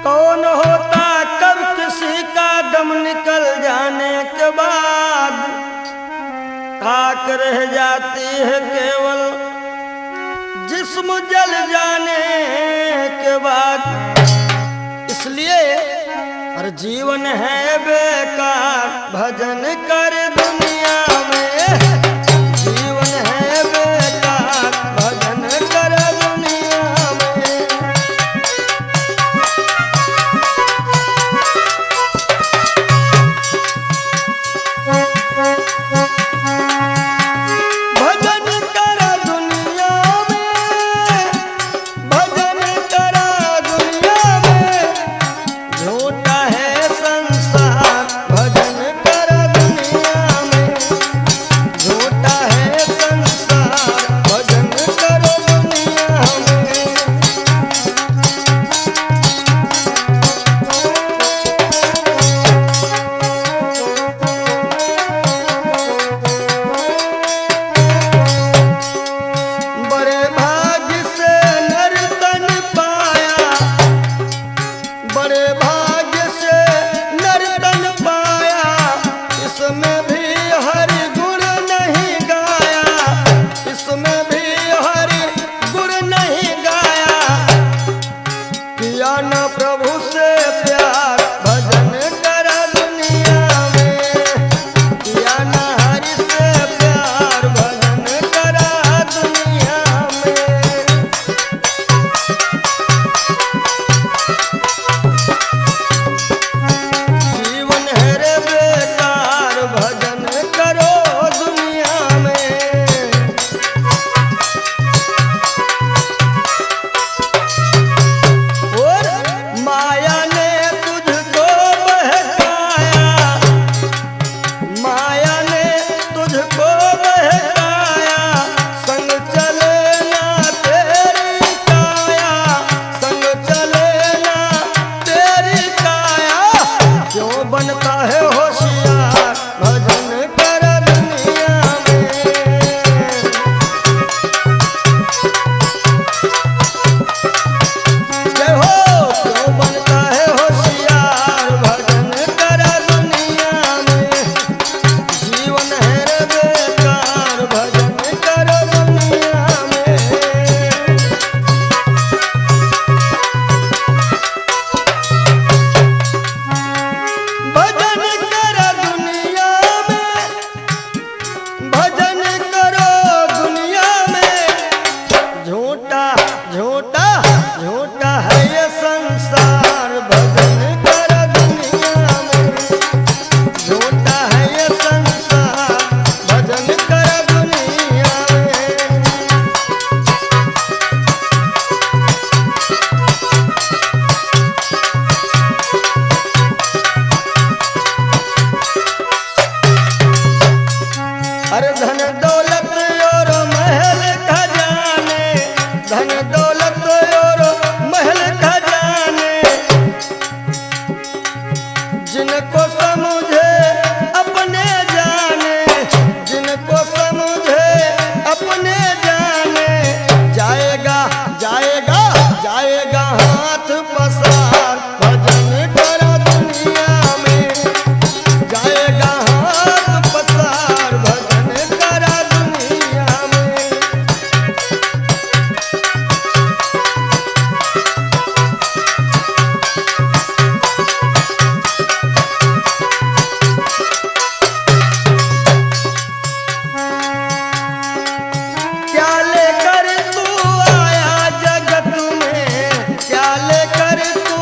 कौन होता कब किसी का दम निकल जाने के बाद, खाक रह जाती है केवल जिस्म जल जाने के बाद। इसलिए हर जीवन है बेकार, भजन कर दुनिया में। जीवन है बेकार, भजन कर दुनिया में। भजन कर दुनिया में, भजन कर दुनिया में। झूठा है संसार, भजन कर दुनिया में। झूठा है संसार, भजन कर दुनिया में। बड़े भाग्य से नर तन पाया, बड़े भाग्य से नर तन पाया। इसमें भी हरि गुण नहीं गाया, इसमें भी हरि गुण नहीं गाया। किया न प्रभु से प्यार, भजन कर दुनिया में। किया न हरि से प्यार, भजन कर दुनिया में। जीवन है रे बेकार, भजन करो दुनिया में। और माया ने तुझको बहकाया, माया ने तुझको बहकाया। संग चले ना तेरी काया, संग चले ना तेरी काया। क्यों बनता है होशियार, भजन कर दुनिया में। जय हो, क्यों बनता है होशियार, भजन कर दुनिया में। जीवन है रे बेकार, भजन कर दुनिया में। भजन कर दुनिया में, भजन करो दुनिया में। झूठा झूठा झूठा है ये संसार, भजन कर दुनिया में। झूठा है ये संसार, भजन कर दुनिया में। अरे धन दौलत और महल खजाने, धन दौलत और महल खजाने। जिनको समझे अपने जाने, जिनको समझे अपने जाने। जाएगा जाएगा जाएगा हाथ पसार, भजन कर दुनिया में। जाएगा हाथ पसार, भजन कर दुनिया में। क्या लेकर तू आया जगत में, क्या लेकर तू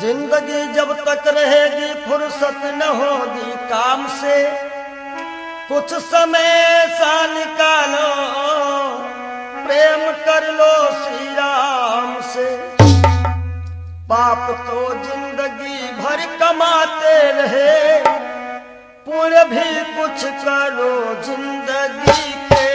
जिंदगी जब तक रहेगी फुर्सत न होगी काम से, कुछ समय सा निकालो प्रेम कर लो श्री राम से। पाप तो जिंदगी भर कमाते रहे, पुण्य भी कुछ करो जिंदगी के।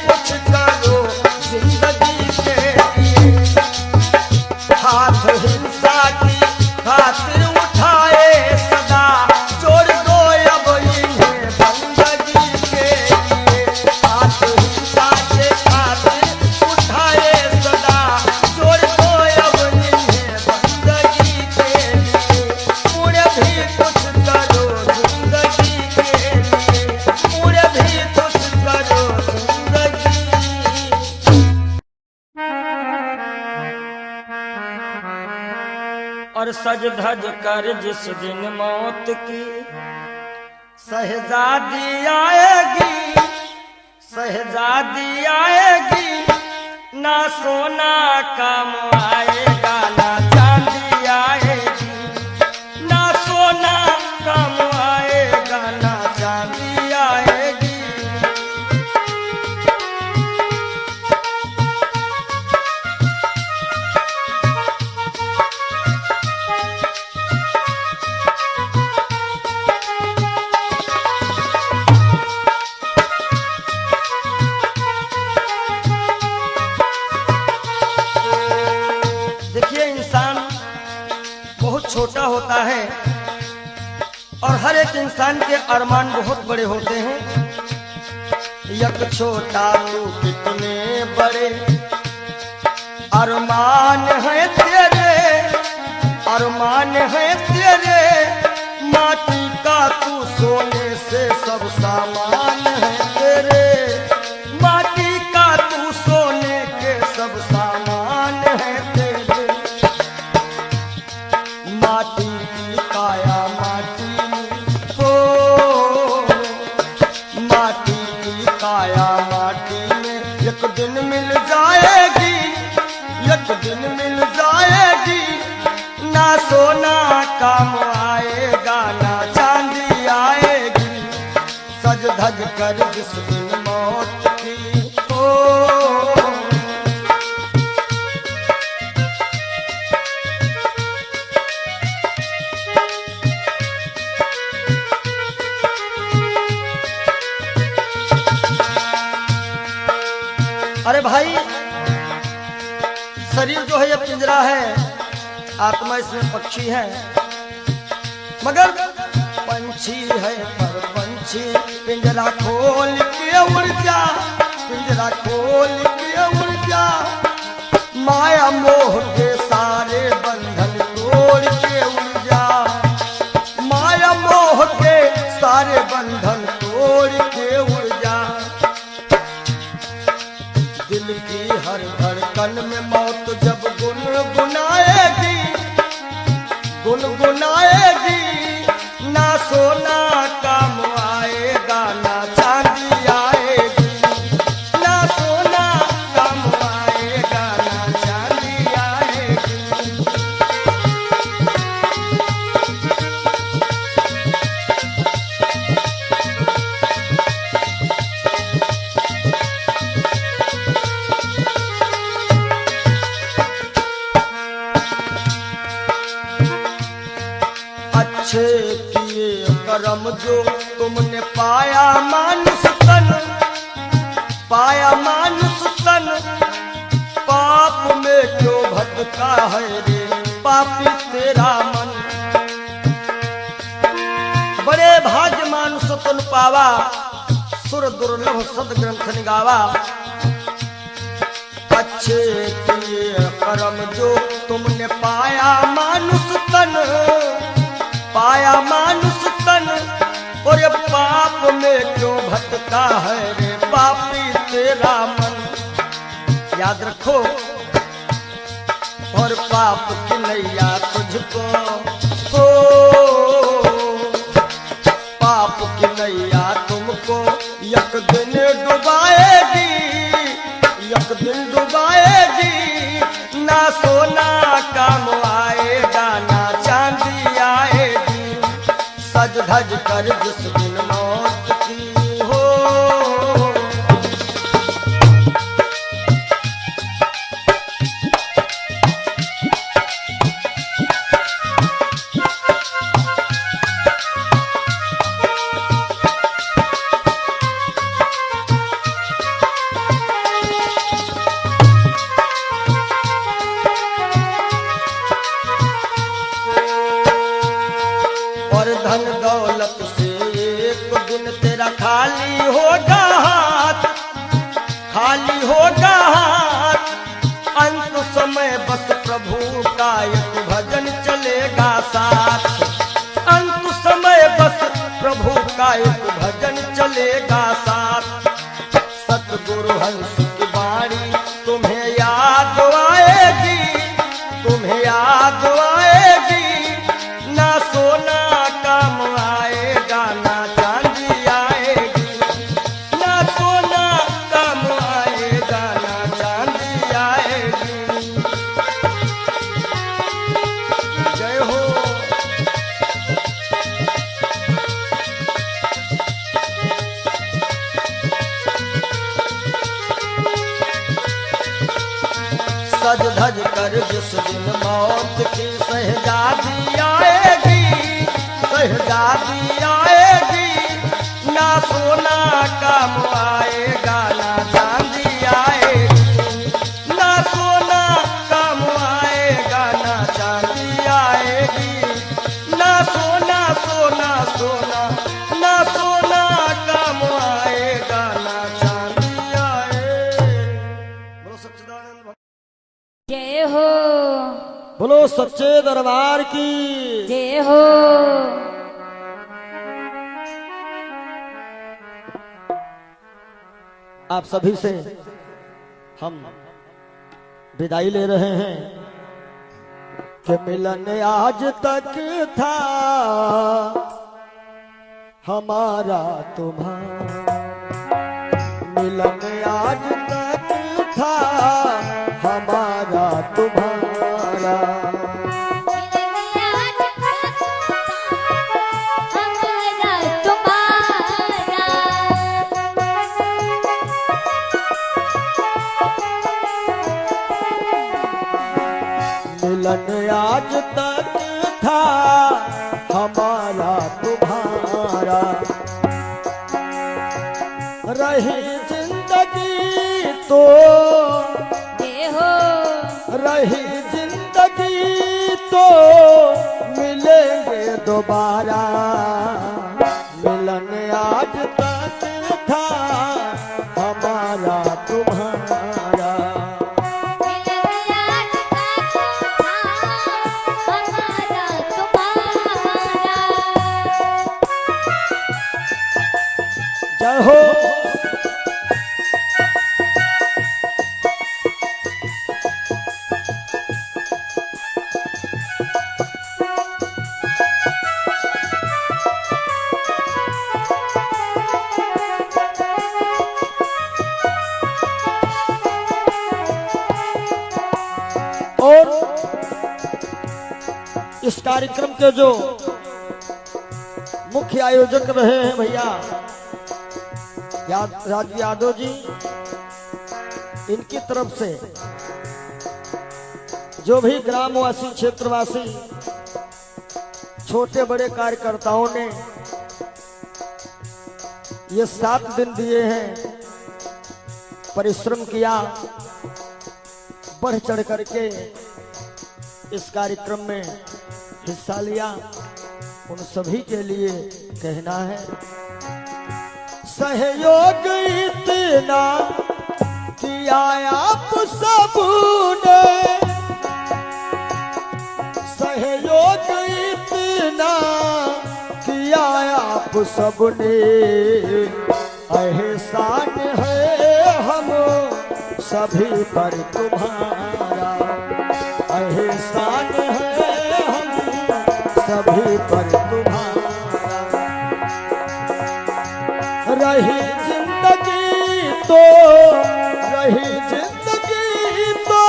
कुछ कर सज धज कर जिस दिन मौत की शहजादी आएगी, शहजादी आएगी, ना सोना काम आएगा ना चांदी आएगी, ना सोना काम आएगा ना चांदी आएगी। देखिए, इंसान बहुत छोटा होता है और हर एक इंसान के अरमान बहुत बड़े होते हैं। यक छोटा तू कितने बड़े अरमान है तेरे, अरमान है तेरे, माटी का तू सोने से सब सामान है तेरे, माटी का तू सोने के सब सामान है तेरे। माटी की काया माटी में हो, माटी की काया माटी में एक दिन मिल जाएगी, एक दिन मिल जाएगी, ना सोना काम आएगा ना चांदी आएगी, सज धज कर जिस दिन मौत की हो। अरे भाई, शरीर जो है ये पिंजरा है, आत्मा इसमें पक्षी है, मगर पंछी है पर पंछी पिंजरा खोल के उड़ जा, पिंजरा खोल के उड़ जा, माया मोह के सारे बंधन तोड़ के उड़ जा, माया मोह के सारे बंधन तोड़ के उड़ जा। दिल की हर धड़कन में मौत जब गुनगुनाएगी, गुनगुनाएगी, ना सोना काम आएगा ना चांदी आएगी, ना सोना काम आएगा ना चांदी आएगी। अच्छे किए कर्म जो तुमने पाया मानुष तन, पाया मानुष तन, पाप में क्यों भटका है रे पापी तेरा मन। बड़े भाग्य मानुष तन पावा, सुर दुर्लभ सद ग्रंथ निगावा। अच्छे किए कर्म जो तुमने पाया मानुष तन, पाया मानुष तन, और ये पाप में क्यों भटका है रे पापी तेरा मन। याद रखो, और पाप की नैया तुझको हो, पाप की नैया तुमको एक दिन डुबाएगी, एक दिन डुबाएगी, ना सोना काम आएगा ना चांदी आएगी, सज धज कर जिस दिन मौत की हो। और धन दौलत से एक दिन तेरा खाली होगा हाथ, खाली होगा हाथ, अंत समय बस प्रभु का एक भजन चलेगा साथ, अंत समय बस प्रभु का एक भजन चलेगा साथ। सतगुरु हंस की वाणी तुम्हें याद आएगी, तुम्हें याद आएगी, भज कर जिस दिन मौत की शहजादी आएगी, शहजादी आएगी, ना सोना काम आएगा ना चांदी आएगी, ना सोना काम आएगा ना चांदी आएगी, ना सोना सोना सोना ना सोना काम आएगा ना चांदी आएगी। बोलो सच्चिदानंद भगवान जय हो, बोलो सच्चे दरबार की जय हो। आप सभी से हम विदाई ले रहे हैं कि मिलन आज तक था हमारा तुम्हारा, मिलन आज तक था हमारा तुम्हारा, मिलन आज तक था हमारा तुम्हारा, रही जिंदगी तो जय हो, रही जिंदगी तो मिलेंगे दोबारा, मिलन आज तक था हमारा तुम्हारा, जय हो। और इस कार्यक्रम के जो मुख्य आयोजक रहे हैं भैया राजू यादव जी, इनकी तरफ से जो भी ग्रामवासी क्षेत्रवासी छोटे बड़े कार्यकर्ताओं ने ये 7 दिन दिए हैं, परिश्रम किया, बढ़ चढ़ करके इस कार्यक्रम में हिस्सा लिया, उन सभी के लिए कहना है सहयोग इतना किया आप सबने, सहयोग इतना किया आप सबने, एहसान है हम सभी पर तुम्हारा, एहसान है हम सभी पर तुम्हारा, रही जिंदगी तो रही जिंदगी तो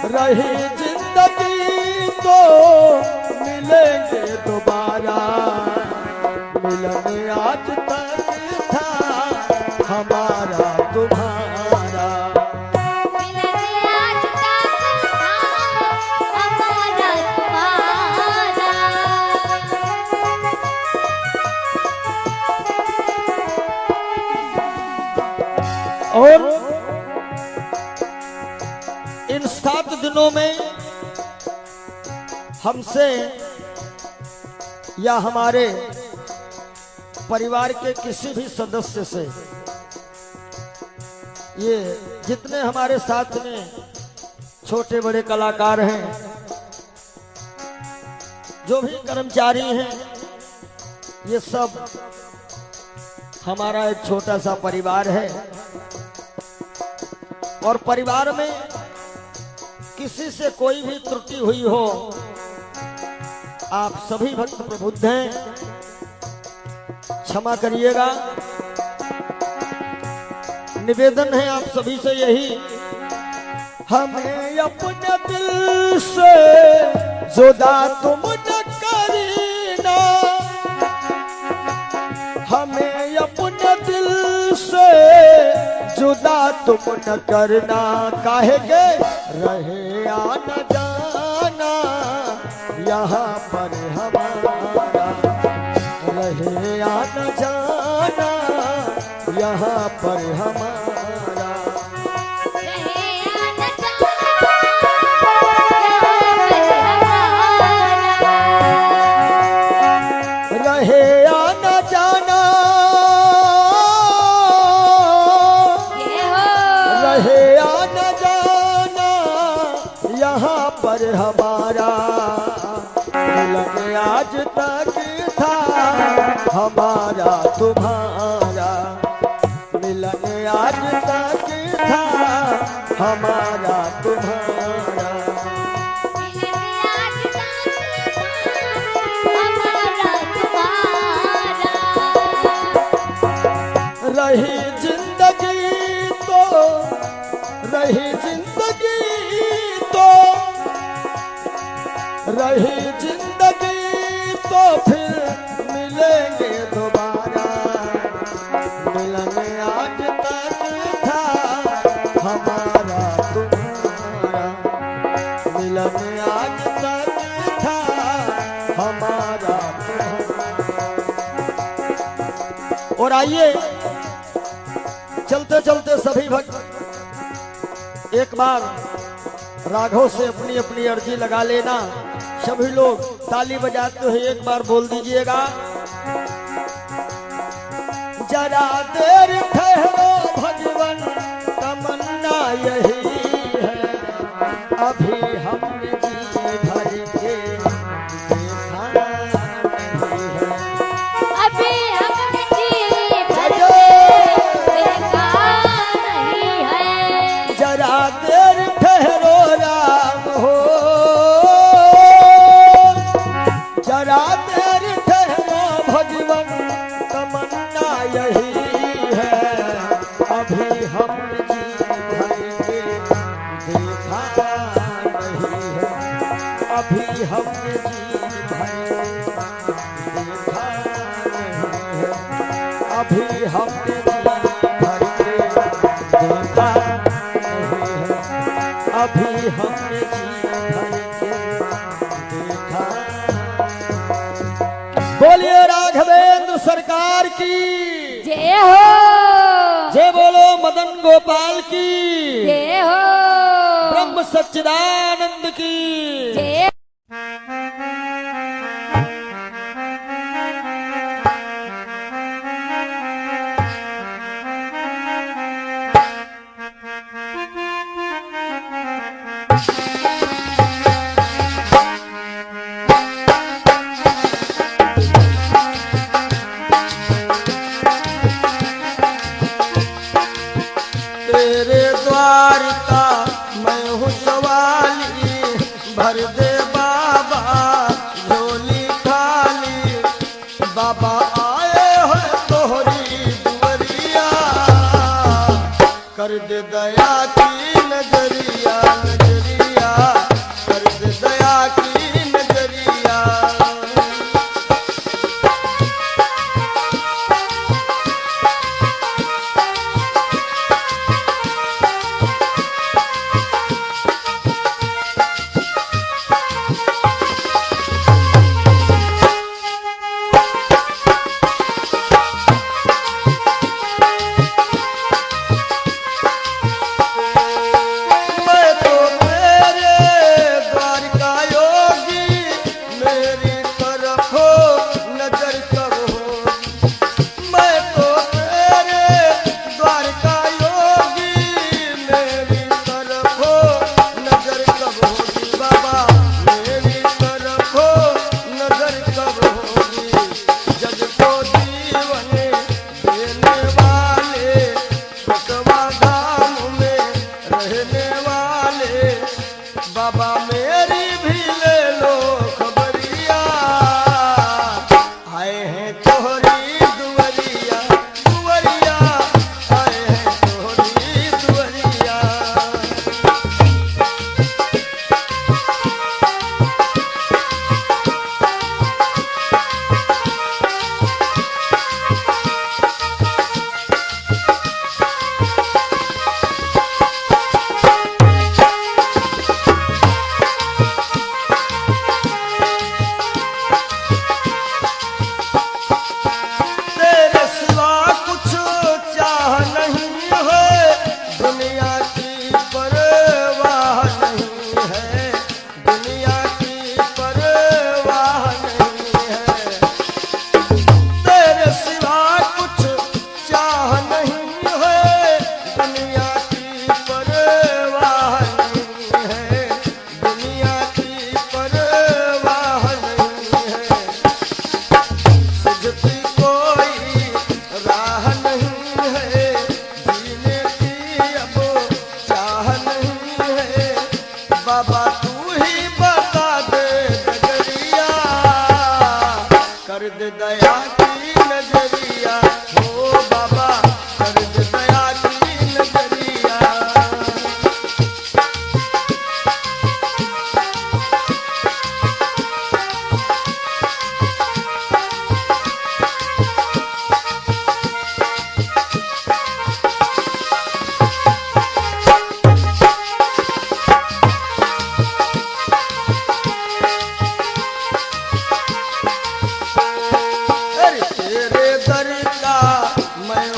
रही जिंदगी तो मिलेंगे दोबारा, मिलन आज तक था हमारा तुम्हारा, और इन 7 दिनों में हमसे या हमारे परिवार के किसी भी सदस्य से, ये जितने हमारे साथ में छोटे बड़े कलाकार हैं, जो भी कर्मचारी हैं, ये सब हमारा एक छोटा सा परिवार है, और परिवार में किसी से कोई भी त्रुटि हुई हो, आप सभी भक्त प्रबुद्ध हैं, क्षमा करिएगा। निवेदन है आप सभी से यही, हमें अपने दिल से जुदा तुम न करीना, हमें अपने दिल से जुदा तुम न करना, काहे के रहे या न जाना यहाँ पर हमारा, रहे या न जाना यहाँ पर हमारा। रहे या न जाना, रहे या न जाना यहाँ पर हमारा, मिलन आज तक था हमारा तुम्हारा, मिलन आज तक था हमारा तुम्हारा। रही जिंदगी तो, रही जिंदगी तो, रही जिंदगी तो फिर मिलेंगे दोबारा, मिलन आज तक था हमारा तुम्हारा, मिलन आज तक था हमारा तुम्हारा। और आइए चलते चलते सभी भक्त एक बार राघव से अपनी अपनी अर्जी लगा लेना। सभी लोग ताली बजाते हुए एक बार बोल दीजिएगा, जरा देर ठहरो भगवन तमन्ना यही है, अभी हमने जी भर के देखा नहीं है, अभी हमने जी भर के देखा नहीं है। जरा देर ठहरो राम हो, जरा देर ठहरो भगवन तमन्ना यही है, अभी हम जी भर के देखा नहीं है, अभी हम जी भर के देखा नहीं है, अभी हम जी भर के देखा नहीं है, अभी हमने जी भर के देखा। बोलिए राघवेंद्र सरकार की जय हो, जय, बोलो मदन गोपाल की जय हो, ब्रह्म सच्चिदानंद की जय। तेरे द्वार का मैं हूँ सवाली, भर दे बाबा झोली खाली, बाबा आए हो तोहरी दुवरिया, कर दे दया की नजरिया, नजरिया कर दे दया की नजरिया। मैं तो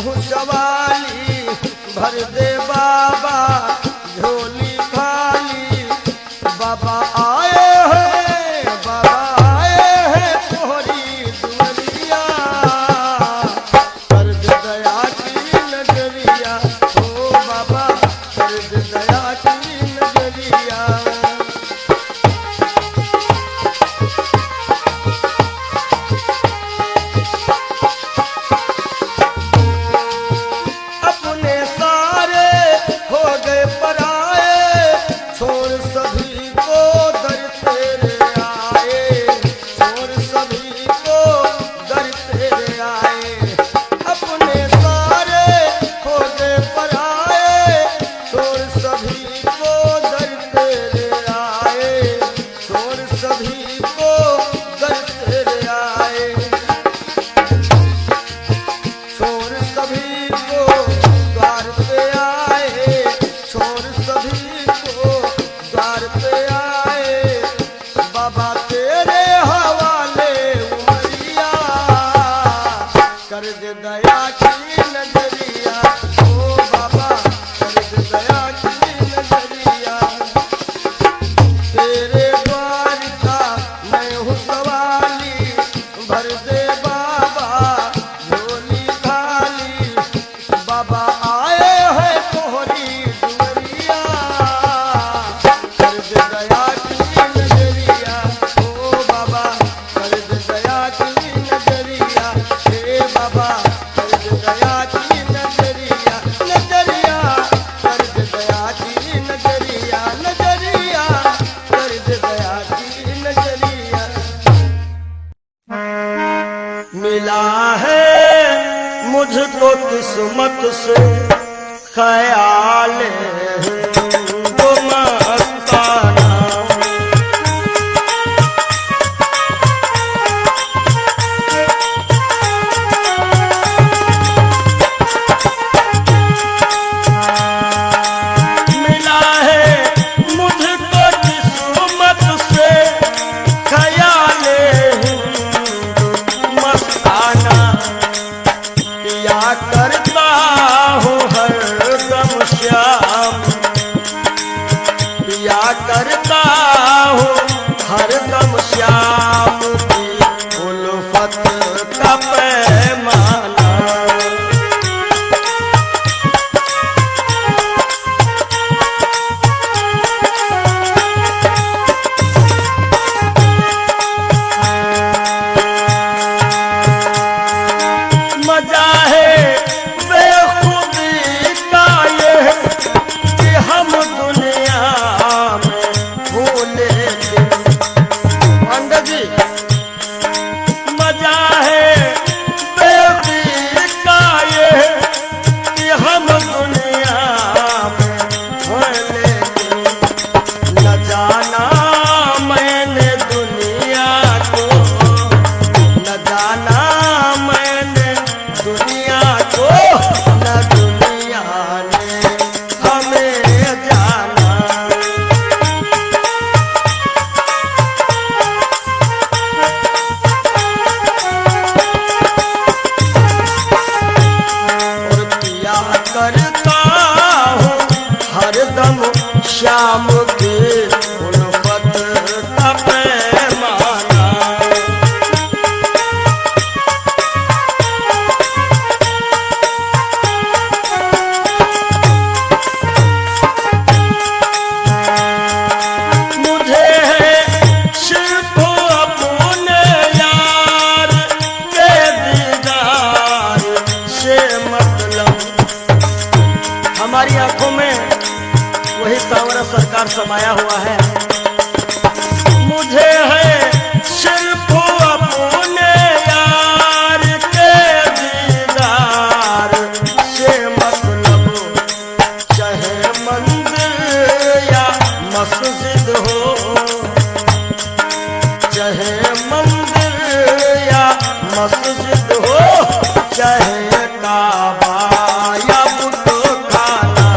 हूँ सवाली भर दे बाबा झोली खाली। बाबा आए हैं तोहरी दुआरिया कर दे दया की नजरिया। ओ बाबा कर दे दया की नजरिया। अपने सारे हो गए पराए छोड़ सभी को दर तेरे आए। छोड़ सभी को दर तेरे आए। अपने सारे हो गए पराए छोड़ सभी को दर तेरे आए। छोड़ सभी को दर तेरे आए। छोड़ सभी को द्वार पे आए। छोड़ सभी को द्वार पे आए। बाबा तेरे हवाले उमरिया कर दे दया की नजरिया। ओ बाबा कर दे दया की नजरिया। तेरे द्वार का मैं हूँ सवाली भर दे बाबा झोली खाली। बाबा आए हैं तोहरी दुआरिया कर दे दया की नजरिया। ओ बाबा कर दे दया की नजरिया। हे बाबा कर दे दया की नजरिया। नजरिया कर दे दया की नजरिया। नजरिया कर दे दया की नजरिया। मिला है मुझको किस्मत से ख्याल हिंदू मस्ताना। मिला है मुझको किस्मत से ख्याल हिंदू मस्ताना। पिया करता हूँ हरदम श्याम। पिया करता हूँ हरदम श्याम की उल्फत का पैमाना। मजा है बेखुदी का ये कि हम दुनिया में भूले थे। पंडित जी मजा है बेखुदी का ये कि हम दुनिया में भूले थे। न जाना मैंने दुनिया को। न जाना मैंने दुनिया को। न दुनिया ने हमें जाना। और पिया करता हूँ हरदम श्याम की उल्फत का पैमाना। मुझे है सिर्फ अपने यार के दीदार से मतलब। हमारी आंखों में वही सांवरा सरकार समाया हुआ है। मुझे है सिर्फ अपने यार के दीदार से मतलब। चाहे मंदिर या मस्जिद हो। चाहे मंदिर या मस्जिद हो। चाहे काबा या बुतखाना।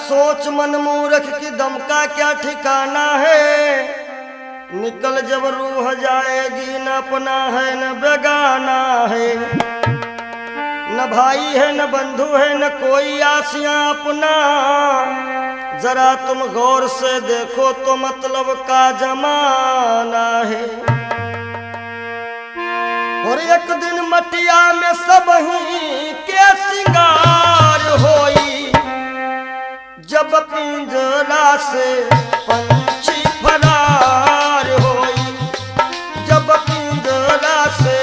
सोच मन मूर्ख की दम का क्या ठिकाना है। निकल जब रूह जाएगी न अपना है न बेगाना है, न भाई है न बंधु है न कोई आसियां अपना। जरा तुम गौर से देखो तो मतलब का जमाना है। और एक दिन मटिया में सब ही के सिंगार होई, जब पिंजरा से पंछी फरार होई, जब पिंजरा से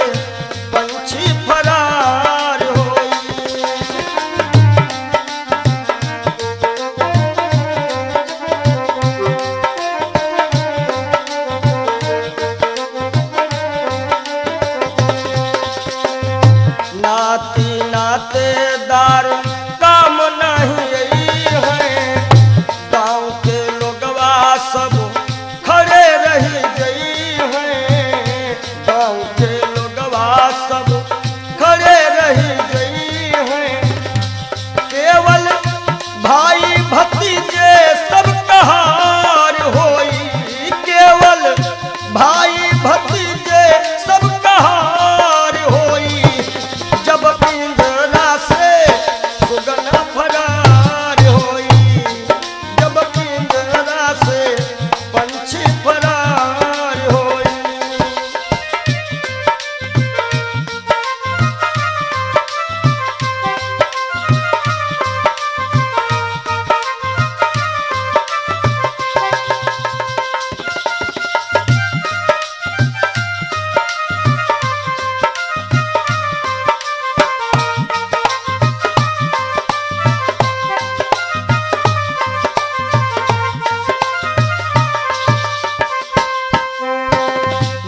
पंछी फरार होई। नाती नातेदार काम नहीं है, गांव के लोगवा सब खड़े रही गई हैं, गांव के लोगवा सब खड़े रही गई हैं। केवल भाई भतीजे सब कहार होई, केवल भाई भतीजे सब कहार होई, जब पिंजरा से सुगना फरार होई, जब पिंजरा से पंछी फरार होई।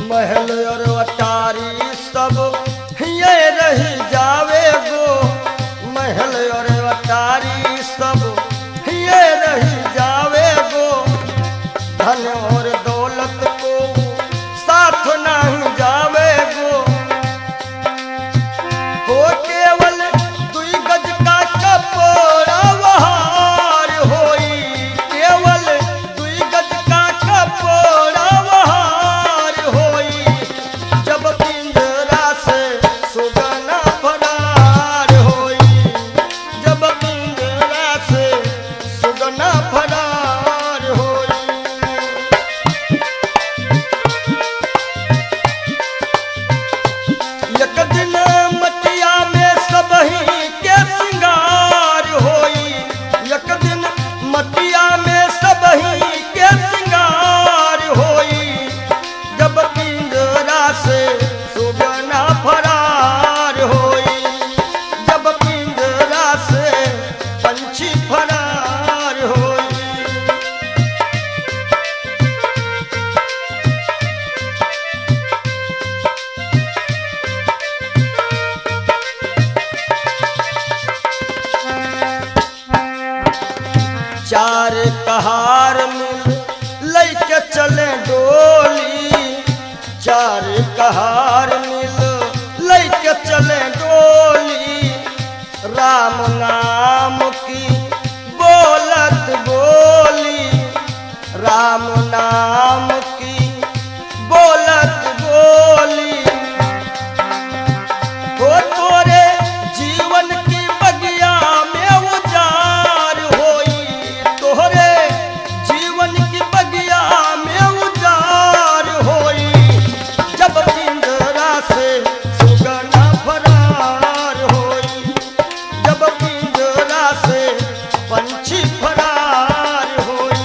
महल और अटारी सब ये रही जावे गो, महल और अटारी सब ये रही जावे गो। धन और दौलत को साथ नहीं जावे गो, हो केवल दुई गज का कपड़ा वहार होई, केवल दुई गज का कपड़ा वहार होई, जब पिंजरा से सुगना फरार होई, जब पिंजरा से सुगना फरार होई। एक दिन मटिया में सब ही के सिंगार होई, एक दिन मटिया में सब ही के सिंगार होई, जब पिंजरा से सुगना फरार होई, जब पिंजरा से पंछी फरार होई। चार कहार मिल लैके चले डोली, चार कहार मिल लैके चले डोली। राम नाम की बोलत बोली, राम नाम की बोलत बोली। हो तोरे जीवन की बगिया में उजार होई, तोरे जीवन की बगिया में उजार होई, जब पिंजरा से सुगना फरार होई, जब पिंजरा से पंछी फरार होई।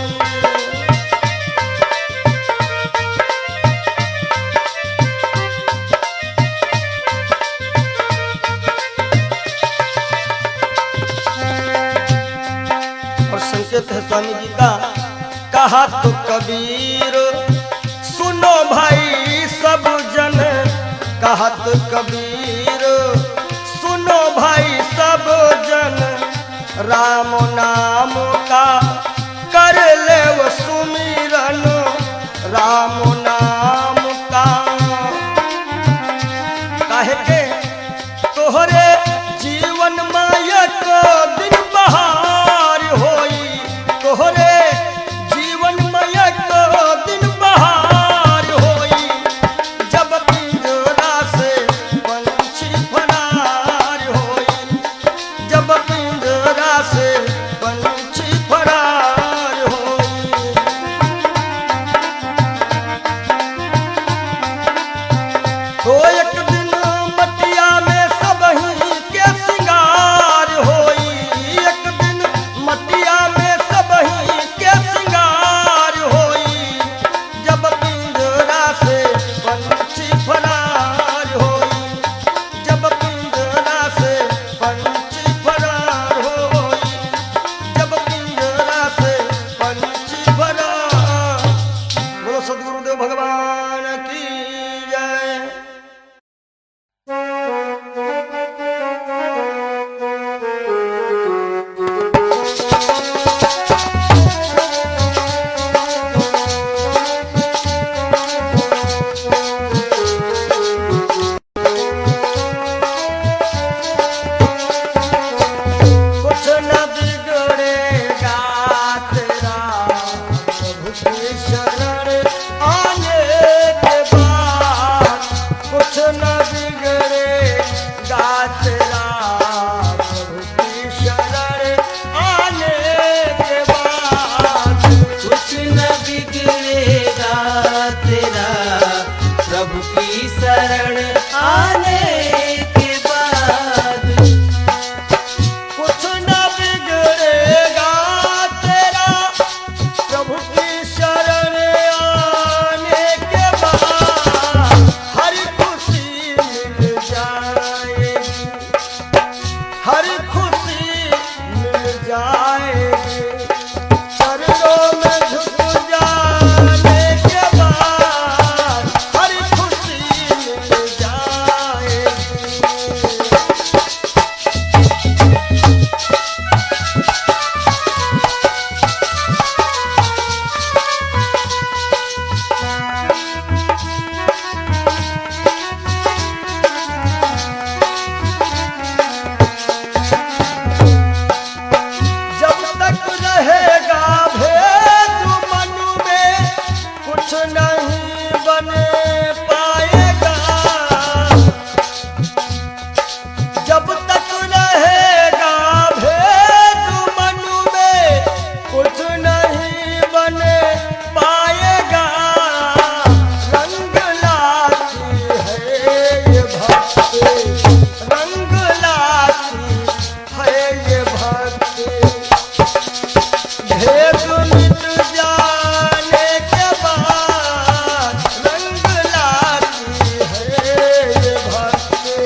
और संकेत है स्वामी जी का, कहा तो कबीर सुनो भाई सब जन, कहा तो कबीर सुनो भाई सब जन। राम नाम का कर ले वो सुमिरन, राम नाम का। काहे के तोहरे जीवन माया को दिन बहार होई, महादेव भगवान की जय। कुछ न बिगड़ेगा तेरा प्रभु की शरण आने के बाद। कुछ न बिगड़ेगा तेरा प्रभु की शरण आने के बाद। कुछ न बिगड़ेगा तेरा प्रभु की शरण आने के बाद। कुछ न बिगड़ेगा तेरा प्रभु की शरण आने के बाद। हर खुशी मिल जाएगी, हर खुशी मिल जाएगी। चरणों में झुक जाने के बाद हर खुशी मिल जाएगी। जब तक रहेगा भेद मन में कुछ नहीं बन पाएगा। जब तक रहेगा भेद मन में कुछ नहीं बन पाएगा। रंग लाती है ये भक्ति, रंग लाती है ये भक्ति। भेद मिट जाने के बाद रंग लाती है ये भक्ति।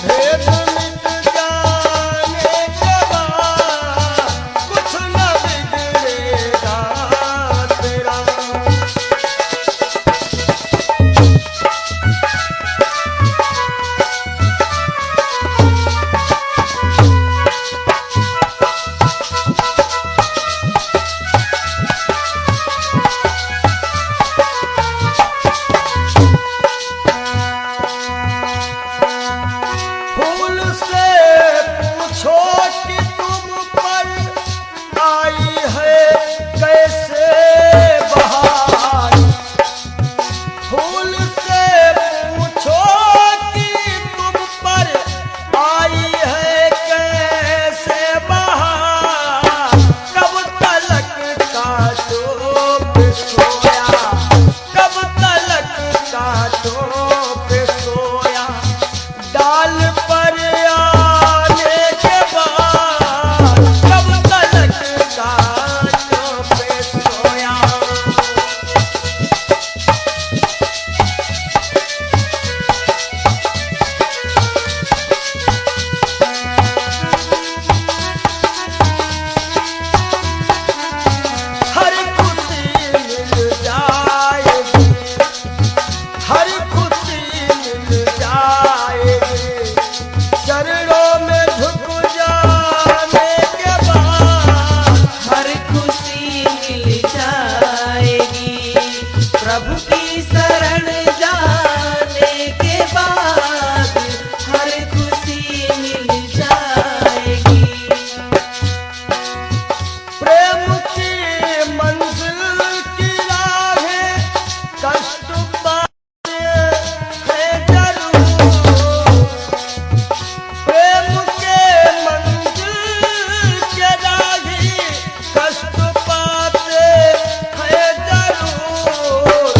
भेद मिट जाने के बाद कुछ न बिगड़ेगा तेरा। फूल से पूछो कि तुम पर आई है कैसे बहार। फूल से पूछो कि तुम पर आई है कैसे बहार। कब तलक कांटों पे सोया, कब तलक कांटों पे सोया। डाल पर आने के बाद कब तलक कांटों पे सोया। हर खुशी मिल जाएगी, हर खुशी मिल जाएगी। चरणों में झुक जाने के बाद हर खुशी मिल जाएगी। प्रभु की शरण जाने के बाद हर खुशी मिल जाएगी। प्रेम की मंजिल की राहें कष्ट पाते हैं जरूर। प्रेम के मंजिल के राही कष्ट पाते हैं जरूर।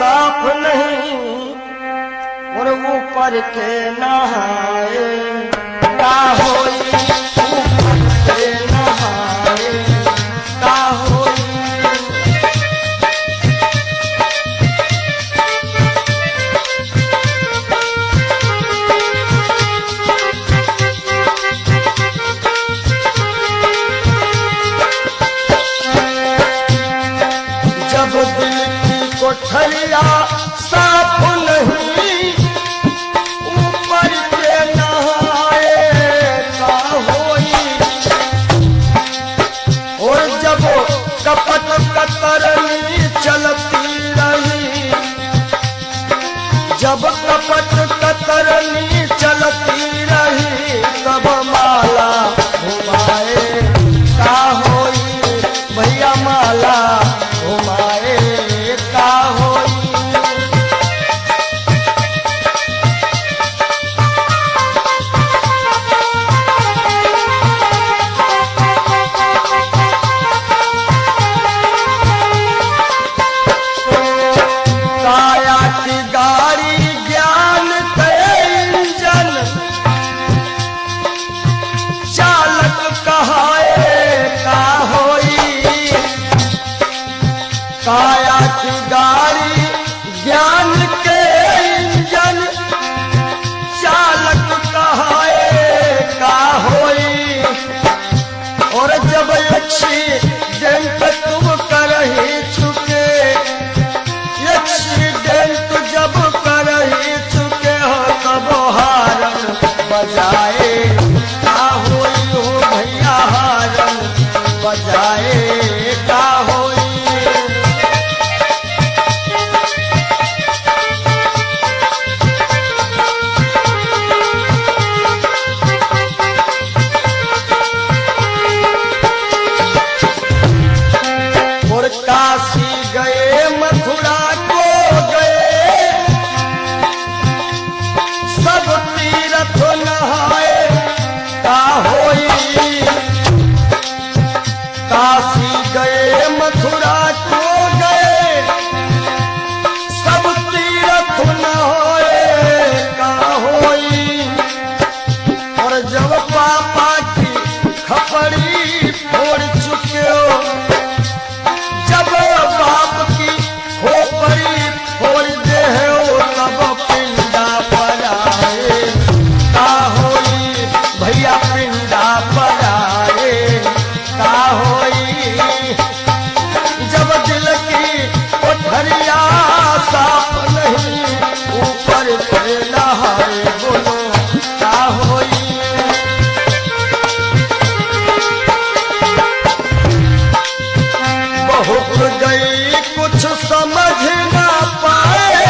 साफ नहीं और ऊपर के नहाए का होई ऊपर के नहाए का होई। जब दिल की कोठरिया साफ नहीं ऊपर के नहाए का होई और जब कपट कतरनी चलती रही जब कपट कतरनी चलती रही तब माला घुमाए का होई भैया माला घुमाए का होई। काया की गाड़ी ज्ञान के इंजन चालक कहाए का होई। काया की गाड़ी ज्ञान के इंजन चालक कहाए का होई और जब एक्सीडेंट तुम कर ही चुके एक्सीडेंट जब कर ही चुके हो तब हारन बजाए का होई हो भैया हारन बजाए का होई। और काशी गए मथुरा को गए सब तीर्थ नहाए का होई। काशी गए मथुरा को गए सब तीर्थ नहाए का होई और जब पापा की खपड़ी फोड़ चुके हो जब बाप की खोपड़ी फोड़ दे हो तब पिंडा पर आए का होई भैया पिंडा पर आए का होई। जब दिल की कोठरिया साफ नहीं ऊपर से नहाए बोलो का होई। बहुत गई कुछ समझ ना पाए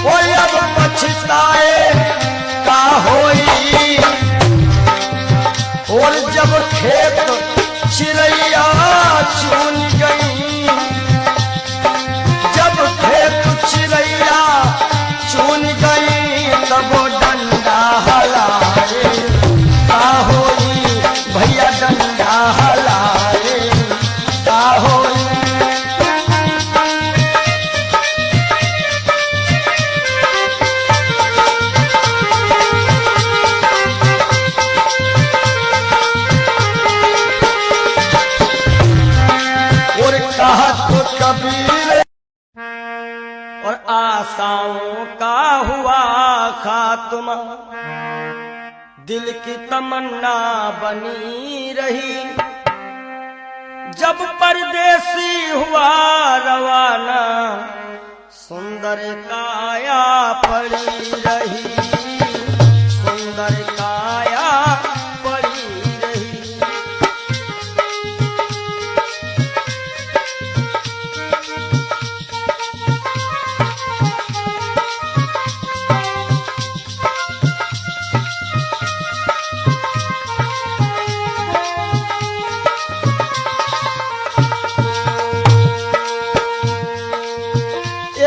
कोई अब पछताए का होई और जब खेत चिड़ैया चुन गई जब खेत चिड़ैया चुन गई तब डंडा हलाए का होई भैया डंडा हलाए का होई। और कहा तो कबीर और आशाओं का हुआ खात्मा दिल की तमन्ना बनी रही जब परदेसी हुआ रवाना सुंदर काया पड़ी रही सुंदर काया पड़ी रही।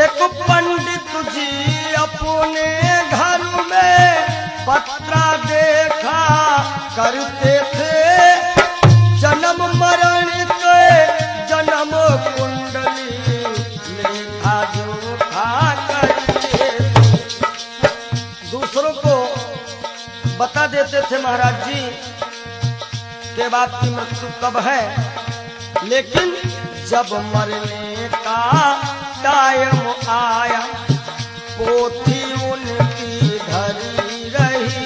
एक पंडित जी अपने घर में पत्रा देखा करते थे जन्म मरण के जन्म कुंडली देते थे महाराज जी के बाद की मृत्यु कब है, लेकिन जब मरने का टाइम आया पोथी उनकी धरी रही।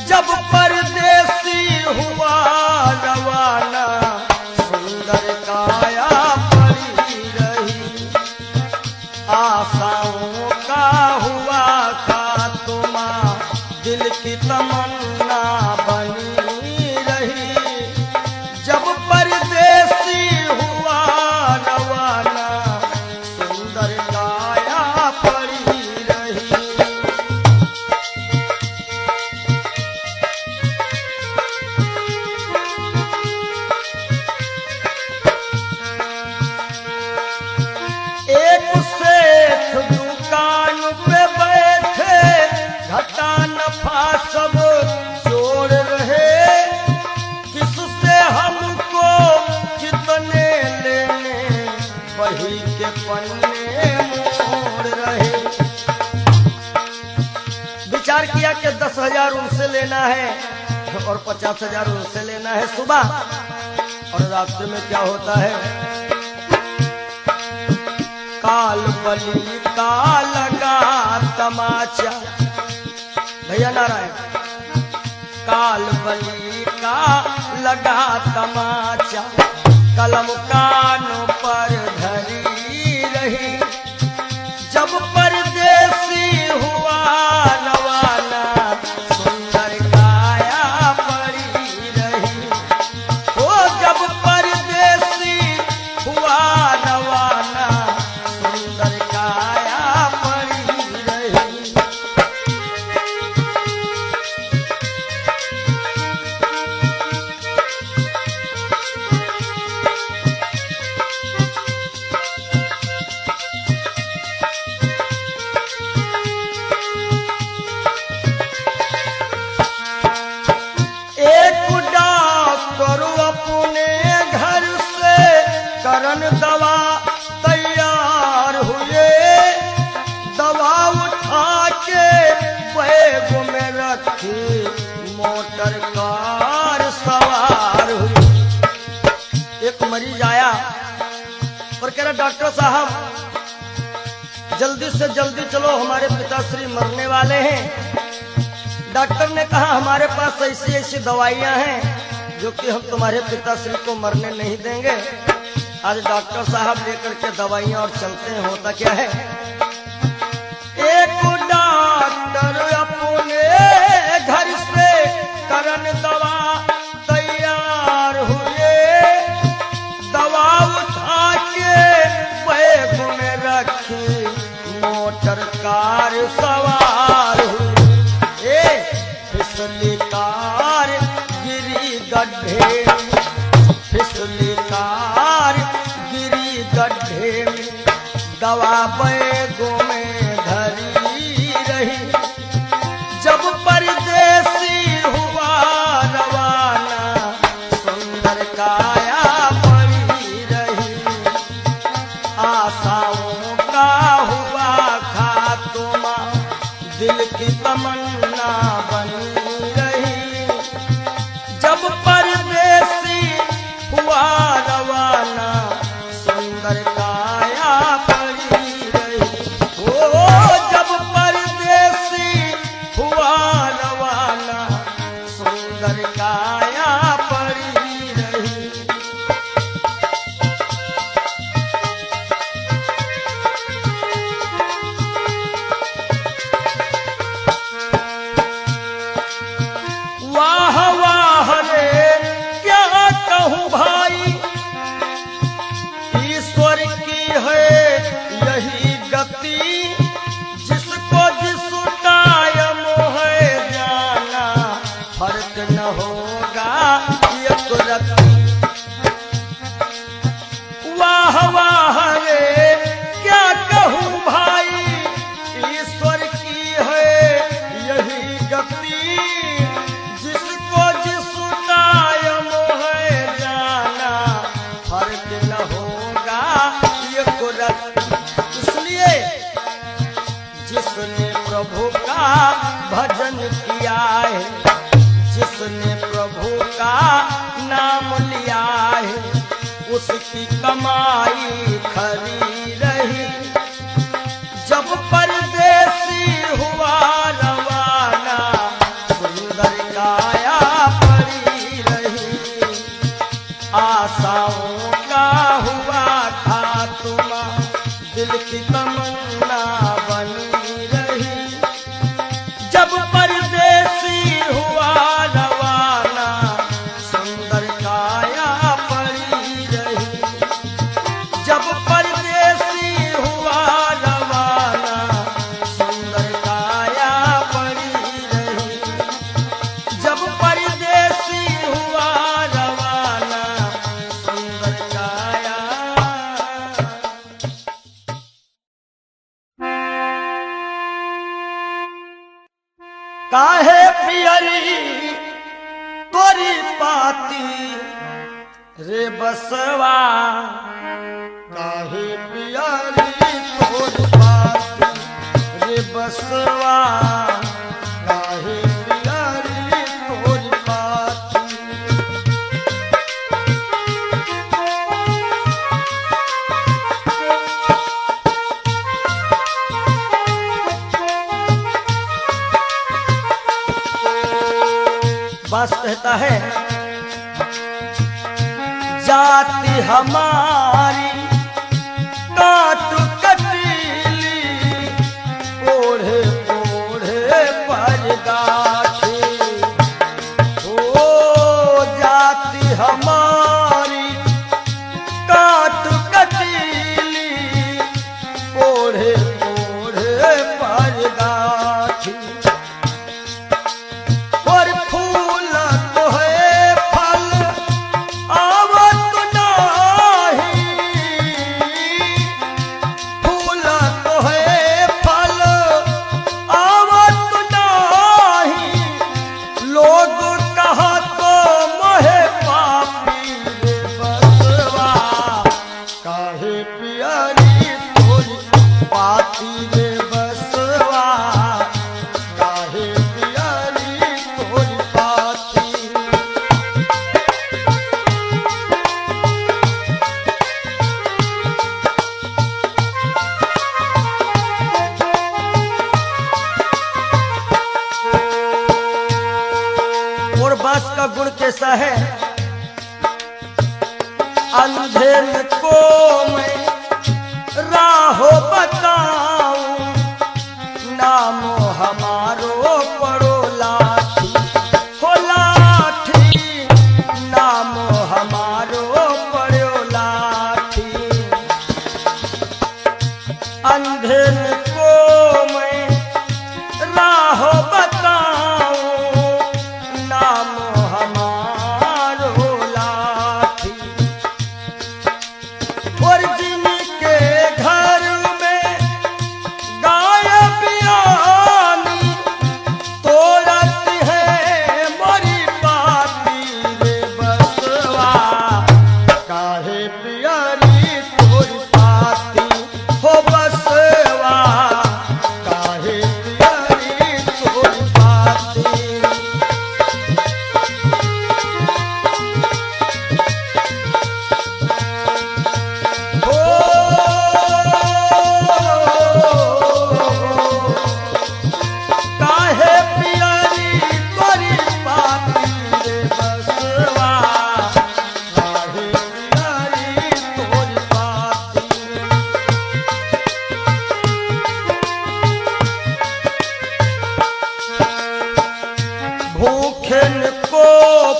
जब परदेसी हुआ रवाना सुंदर काया पड़ी रही। आशाओं का हुआ खात्मा दिल की तमन्ना बनी रही। जब परदेसी हुआ रवाना सुंदर काया पड़ी रही। एक सेठ दुकान पे बैठे घटा नफा सब जोड़ रहे। किससे हमको कितने लेने वही के पन्ने मोड़ रहे। विचार किया कि 10,000 उनसे लेना है और 50,000 उनसे लेना है सुबह, और रास्ते में क्या होता है, काल बली का लगा तमाचा। भैया नारायण, काल बली का लगा तमाचा कलम कानों पर धरी रही। जब परदेसी हुआ रवाना सुंदर काया पड़ी रही। ओ जब परदेसी हुआ रवाना सुंदर काया पड़ी रही। एक डॉक्टर अपने घर से करन दवा तैयार हुए। दवा उठा के बैग में रखी मोटर कार सवार हुई। एक मरीज आया और कह रहा, डॉक्टर साहब जल्दी से जल्दी चलो, हमारे पिताश्री मरने वाले हैं। डॉक्टर ने कहा, हमारे पास ऐसी ऐसी दवाइयां हैं जो कि हम तुम्हारे पिताश्री को मरने नहीं देंगे। आज डॉक्टर साहब लेकर के दवाइयां और चलते हैं। होता क्या है, एक डॉक्टर अपने घर से करन दवा तैयार हुए। दवा उठा के बैग में रखी मोटर कार सवार हुई। फिसली कार गिरी गड्ढे में, फिसली कार गिरी गड्ढे में। दवा बैगों में धरी रही। जब परदेसी हुआ रवाना सुंदर काया पड़ी रही। आशाओं का हुआ खात्मा दिल की तमन्ना बनी रही। जब परदेसी हुआ रवाना सुंदर काया पड़ी रही। ओ जब परदेसी हुआ रवाना सुंदर काया पड़ी रही। वाह वाह रे क्या कहूँ भाई, ईश्वर की है यही गति। जिसको जिस टाइम है जाना फर्क न होगा ये तुरंती। वाह वाह रे क्या कहूँ भाई, ईश्वर की है यही गति। जिसको जिस टाइम है जाना फर्क न होगा ये कुदरत। इसलिए जिसने प्रभु का भजन किया किया है, जिसने प्रभु का नाम लिया है, उसकी कमाई खरी रही। जब परदेसी हुआ रवाना, सुंदर काया पड़ी रही। आशाओं का हुआ खात्मा, दिल की तमन्ना बनी रही। जब परदेसी हुआ रवाना, सुंदर काया पड़ी रही। जब परदेसी हुआ रवाना, सुंदर काया पड़ी रही। जब परदेसी हुआ रवाना, सुंदर काया। काहे पियरी तोरी पाती रे बसवा, काहे पियरी तोरी पाती रे बसवा, काहे पियरी तोरी पाती। बास कहता है, जाति हमारी काट कटीली, ओढ़े ओढ़े पर गाठी। ओ जाति हमारी काट कटीली, ओढ़े ओढ़े पर गाठी। और फूल तो है फल आवत नाही, फूल तो है फल आवत नाही। लोग कहत मोहे पापी रे बसवा, काहे पियरी तोरी पाती रे बसवा, काहे पियरी तोरी पाती। और बास का गुण कैसा है, अंधेर को मैं राहो बताऊं, नामो हमारो पड़ो लाठी। हो लाठी, नामो हमारो पड़ो लाठी। अंधेर को मैं राहो बताऊं, नामो हमारो लाठी। और जिनके घर में गाय बियानी, तोड़त है मोरी पाती रे बसवा, काहे पियरी तोरी पाती। हो बसवा, काहे पियरी तोरी पाती। काहे पियरी तोरी पाती रे बसवा, काहे पियरी तोरी पाती। भूखन को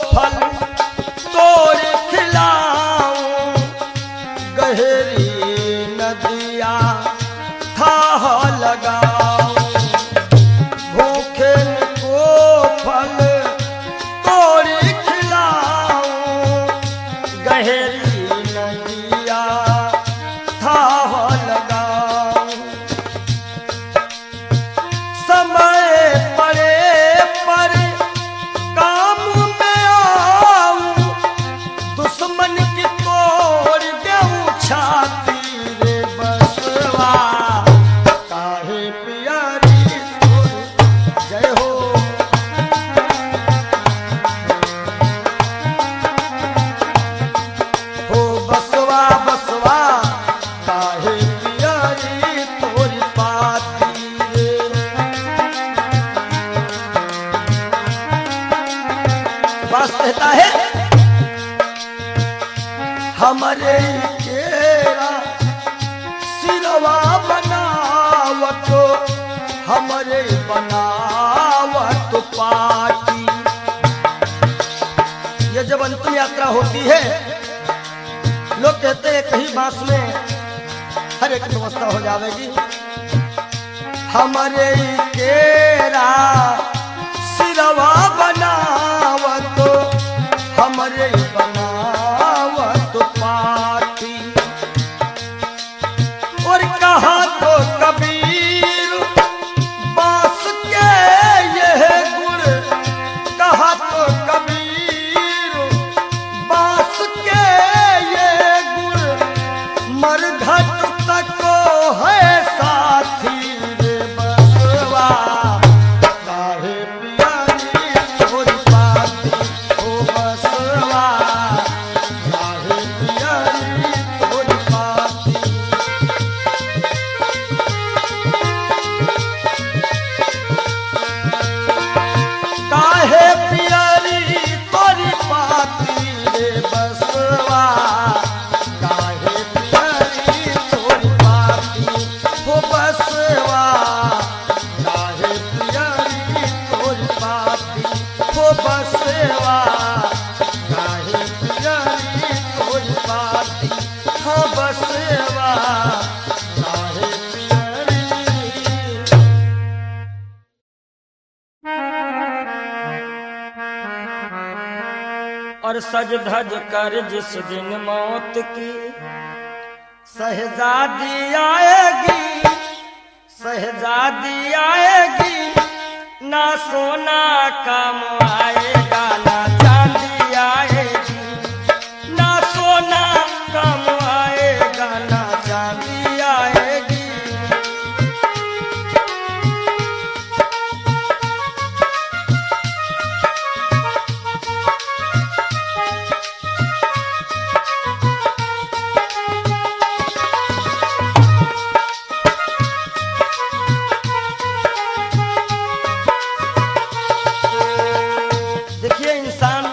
फल तोड़ खिलाऊं, गहरी नदिया थाह लगाऊं। भूखन को फल तोड़ खिलाऊं, गहरी नदिया थाह लगाऊं। समय पड़े पर काम में आऊं, दुश्मन की तोड़ देऊं छाती रे बसवा, काहे पियरी तोरी। जय हो। होती है। लोग कहते हैं कहीं बांस में हर एक व्यवस्था हो जाएगी। हमारे केरा सिरवा बनावत, हमारे बनावत पाती। और कहा तो कबीर बांस के यह गुण, कहा तो कबीर बांस के ये गुण, मरघट तक है साथी रे बसवा। काहे पियारी तोरी पाती ओ बसवा, काहे पियारी तोरी पाती। काहे पियारी तोरी पाती रे बसवा, काहे पियारी तोरी पाती हो बसवा, काहे पियारी तोरी पाती हो बसवा, काहे पियारी तोरी पाती हो बसवा, काहे पियारी। और सज धज कर जिस दिन मौत की शहजादी आएगी, शहजादी आएगी, ना सोना काम आएगा ना चांदी आएगी, ना सोना काम आएगा ना चांदी आएगी। देखिए इंसान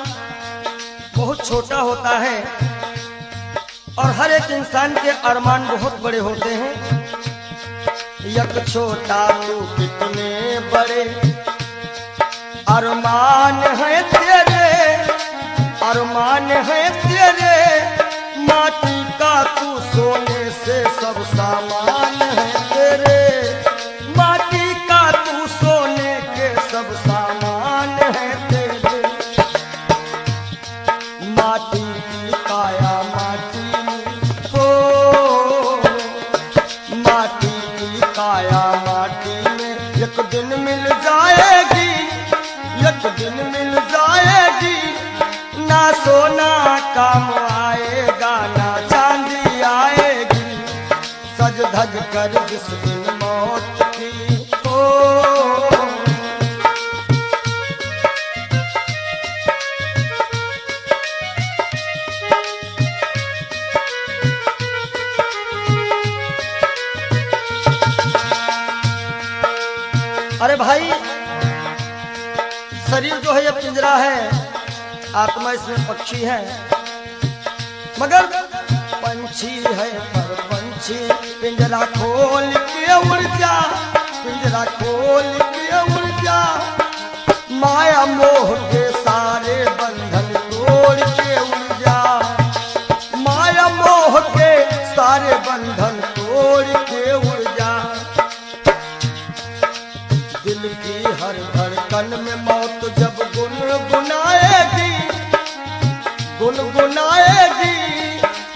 बहुत छोटा होता है और हर एक इंसान के अरमान बहुत बड़े होते हैं। यक छोटा तू कितने बड़े अरमान है तेरे, अरमान है तेरे, माटी का तू सोने से सब सामान है तेरे, माटी का तू सोने के सब सामान है तेरे। माटी की काया माटी में हो, माटी की काया माटी में एक दिन मिल जाएगी, एक दिन मिल जाएगी, ना सोना काम आएगा ना चांदी आएगी। सज धज कर जिस दिन मौत की हो, अरे भाई शरीर जो है ये पिंजरा है, आत्मा इसमें पक्षी है, मगर पंछी है पर पंछी पिंजरा खोल के उड़ जा, पिंजरा खोल के उड़ जा। माया मोह के सारे बंधन तोड़ के उड़ जा, माया मोह के सारे बंधन तोड़ के उड़ जा। दिल की हर धड़कन में मौत जब गुनगुनाएगी, गुनगुनाएगी,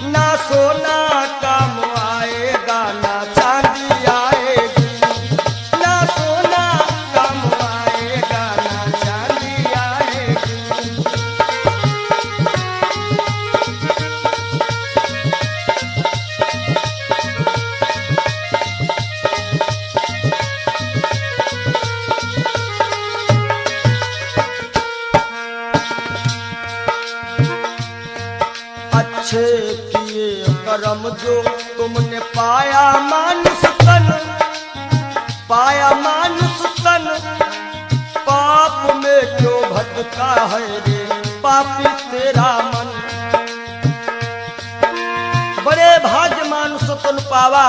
ना सोना काम आएगा ना चांदी आएगी, ना सोना काम आएगा ना चांदी आएगी। अच्छे किए करम जो तुमने पाया मानुष तन, पाया मानुष तन, पाप में क्यों भटका है रे पापी तेरा मन। बड़े भाग्य मानुष तन पावा,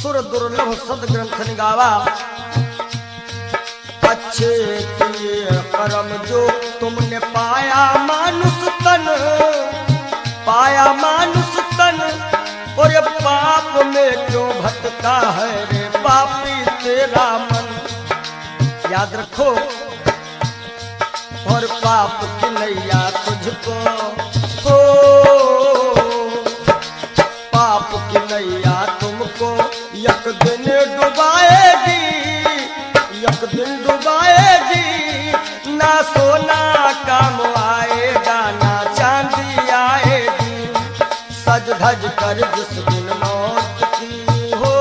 सुर दुर्लभ सद ग्रंथ निगावा। अच्छे किए करम जो तुमने पाया मानुष तन, पाया मानुष तन और ये पाप में क्यों भटका है रे पापी तेरा मन। याद रखो और पाप की नैया तुझको हो, पाप की नैया तुमको एक दिन डुबाएगी, एक दिन डुबाएगी। ना सोना काम आएगा ना चांदी आएगी, सज धज कर जिस दिन मौत की हो।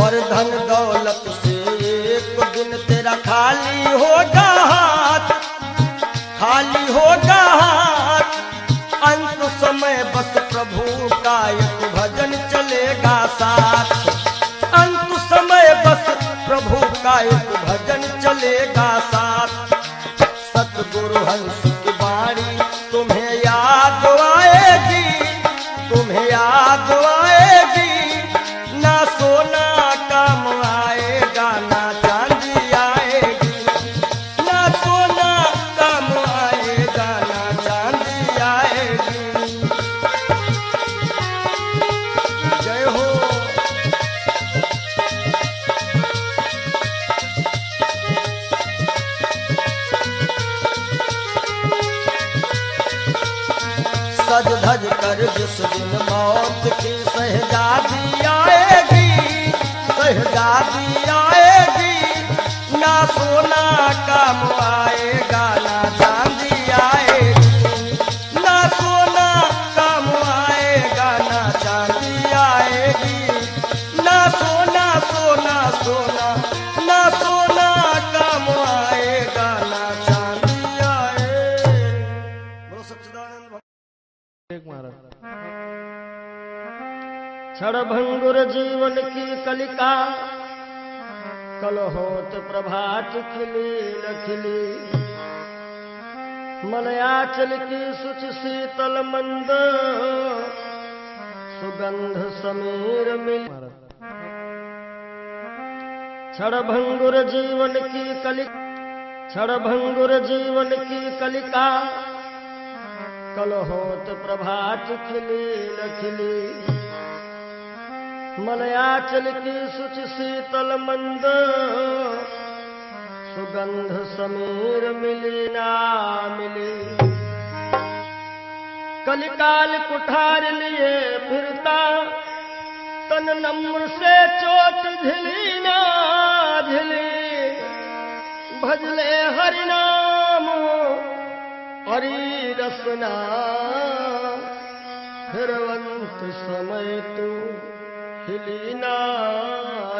और धन दौलत से एक दिन तेरा खाली होगा हाथ, खाली होगा हाथ। अंत समय बस प्रभु का एक भजन चलेगा साथ, अंत समय बस प्रभु का एक भजन चलेगा साथ। सतगुरु हंस की बाणी तुम्हें याद आएगी, तुम्हें याद आएगी। ना सोना काम आएगा ना चांदी आएगी, ना सोना काम आएगा ना चांदी आएगी। जय हो। सज धज कर जिस दिन मौत की शहजादी आएगी, शहजादी आएगी। ना सोना काम आएगा ना चांदी आएगी, ना सोना काम आएगा ना चांदी आएगी। ना सोना सोना सोना, ना सोना काम आएगा ना चांदी आएगी। बोलो सच्चिदानंद क्षण भंगुर जीवन की कलिका, कल होत प्रभात खिली न खिली। मलयाचल की सुच शीतल मंद, सुगंध समीर मिल। क्षण भंगुर जीवन की कलिका, क्षण भंगुर जीवन की कलिका। कल होत प्रभात खिली न खिली। मलयाचल की सुच शीतल मंद, सुगंध समीर मिली ना मिली। कलिकाल कुठार लिए फिरता, तन नम्र से चोट झिली ना झिली। भजले हरि नाम हरि रसना, फिरवंत समय तू हिली ना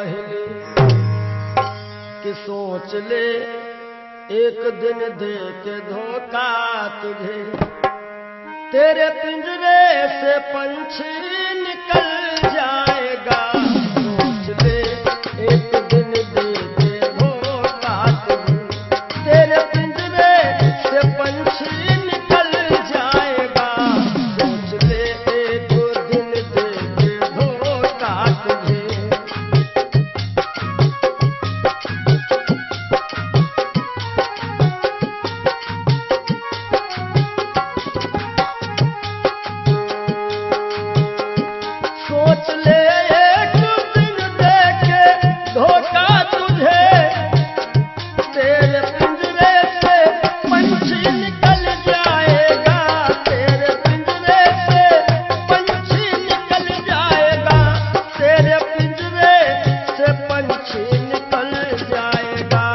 हिली। कि सोच ले एक दिन दे के धोखा तुझे, तेरे पिंजरे से पंछी निकल जाएगा। सोच ले एक दिन दे के धोखा तुझे, तेरे पिंजरे से पंछी निकल जाएगा। सोच ले एक दिन दे के धोखा तुझे। सोच ले एक दिन दे के धोखा तुझे, तेरे पिंजरे से पंछी निकल जाएगा। तेरे पिंजरे से पंछी निकल जाएगा। तेरे पिंजरे से पंछी निकल जाएगा।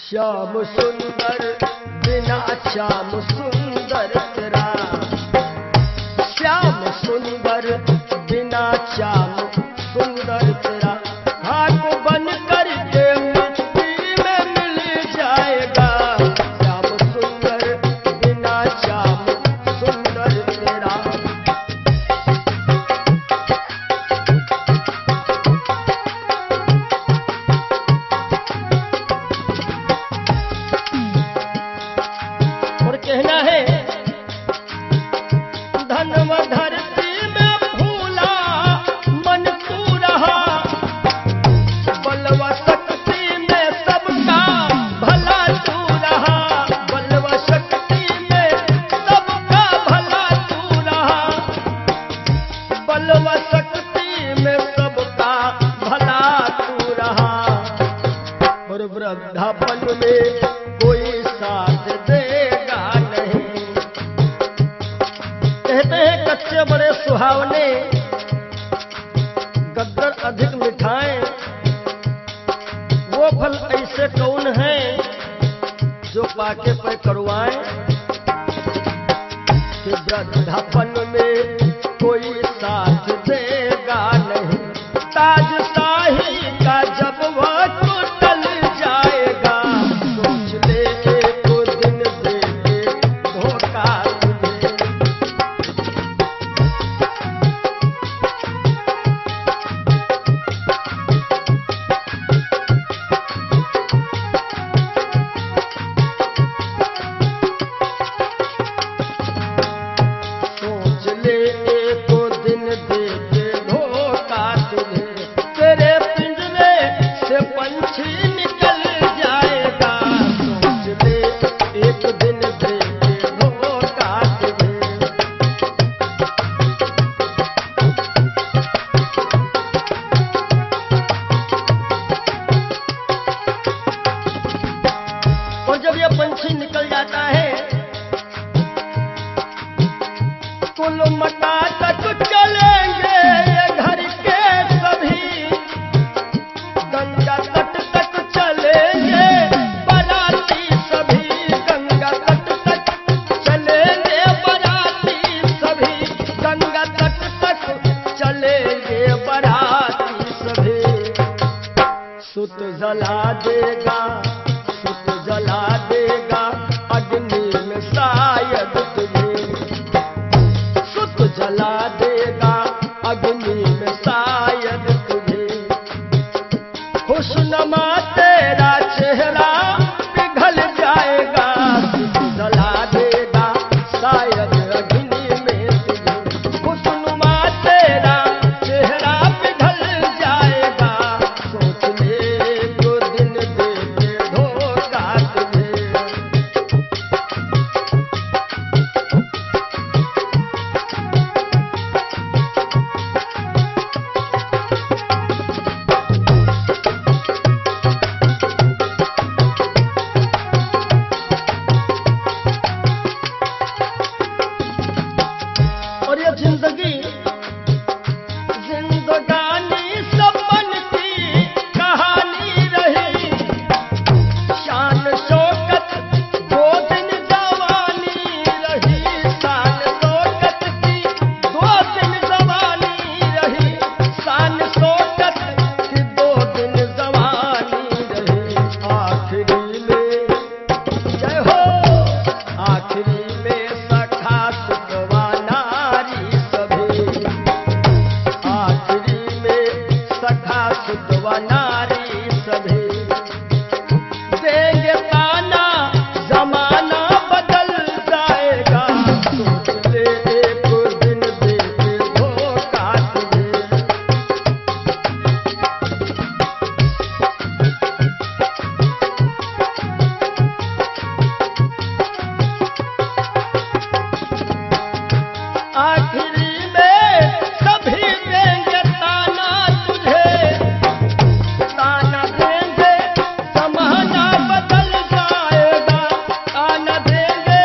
श्याम सुंदर बिना श्याम सुंदर तेरा, श्याम सुंदर बिना श्याम सुंदर तेरा। हाथ बन कर के मिट्टी में मिल जाएगा। श्याम सुंदर बिना श्याम सुंदर तेरा। और वृद्धापन में कोई साथ देगा नहीं। कहते हैं कच्चे बड़े सुहावने, गद्दर अधिक मिठाएं, वो फल ऐसे कौन है जो पाके पे करुआएं। कि वृद्धापन में कोई साथ देगा नहीं, ताज शाही का जब वह टूटल जाएगा, सोच ले एक दिन दे के धोखा तुझे। सोच ले एक दिन दे के धोखा तुझे, तेरे पिंजरे से पंछी निकल जाएगा, सोच ले एक दिन दे के धोखा तुझे। और जब ये पंछी निकल जाता है, कुल मटा तक चलेंगे ये घर के सभी, गंगा तट तक चलेंगे बाराती सभी, गंगा तट तक चलेंगे बाराती सभी, गंगा तट तक चलेंगे बाराती सभी। सुत जला देगा, सुत जला देगा अग्नि में शायद तुझे, सुत जला देगा अग्नि में शायद तुझे। खुशनुमा तेरा चेहरा पिघल जाएगा, सुत जला देगा शायद अग्नि में तुझे। खुशनुमा तेरा चेहरा पिघल जाएगा, सोच ले तो दिन दे के धोखा तुझे। और ये जिंदगी जिंदगानी सपन की कहानी रही, शान शौकत दो दिन जवानी रही, शान शौकत की दो दिन जवानी रही, शान शौकत की दो दिन जवानी रही। आखिरी में जय हो, आखिरी में सखा सुतवा नारी सभी, आखिरी में सखा सुतवा नारी सभी। देंगे ताना जमाना बदल जाएगा, सोच ले एक दिन दे के धोखा तुझे। आखिरी में सभी देंगे ताना तुझे, ताना देंगे जमाना बदल जाएगा, ताना देंगे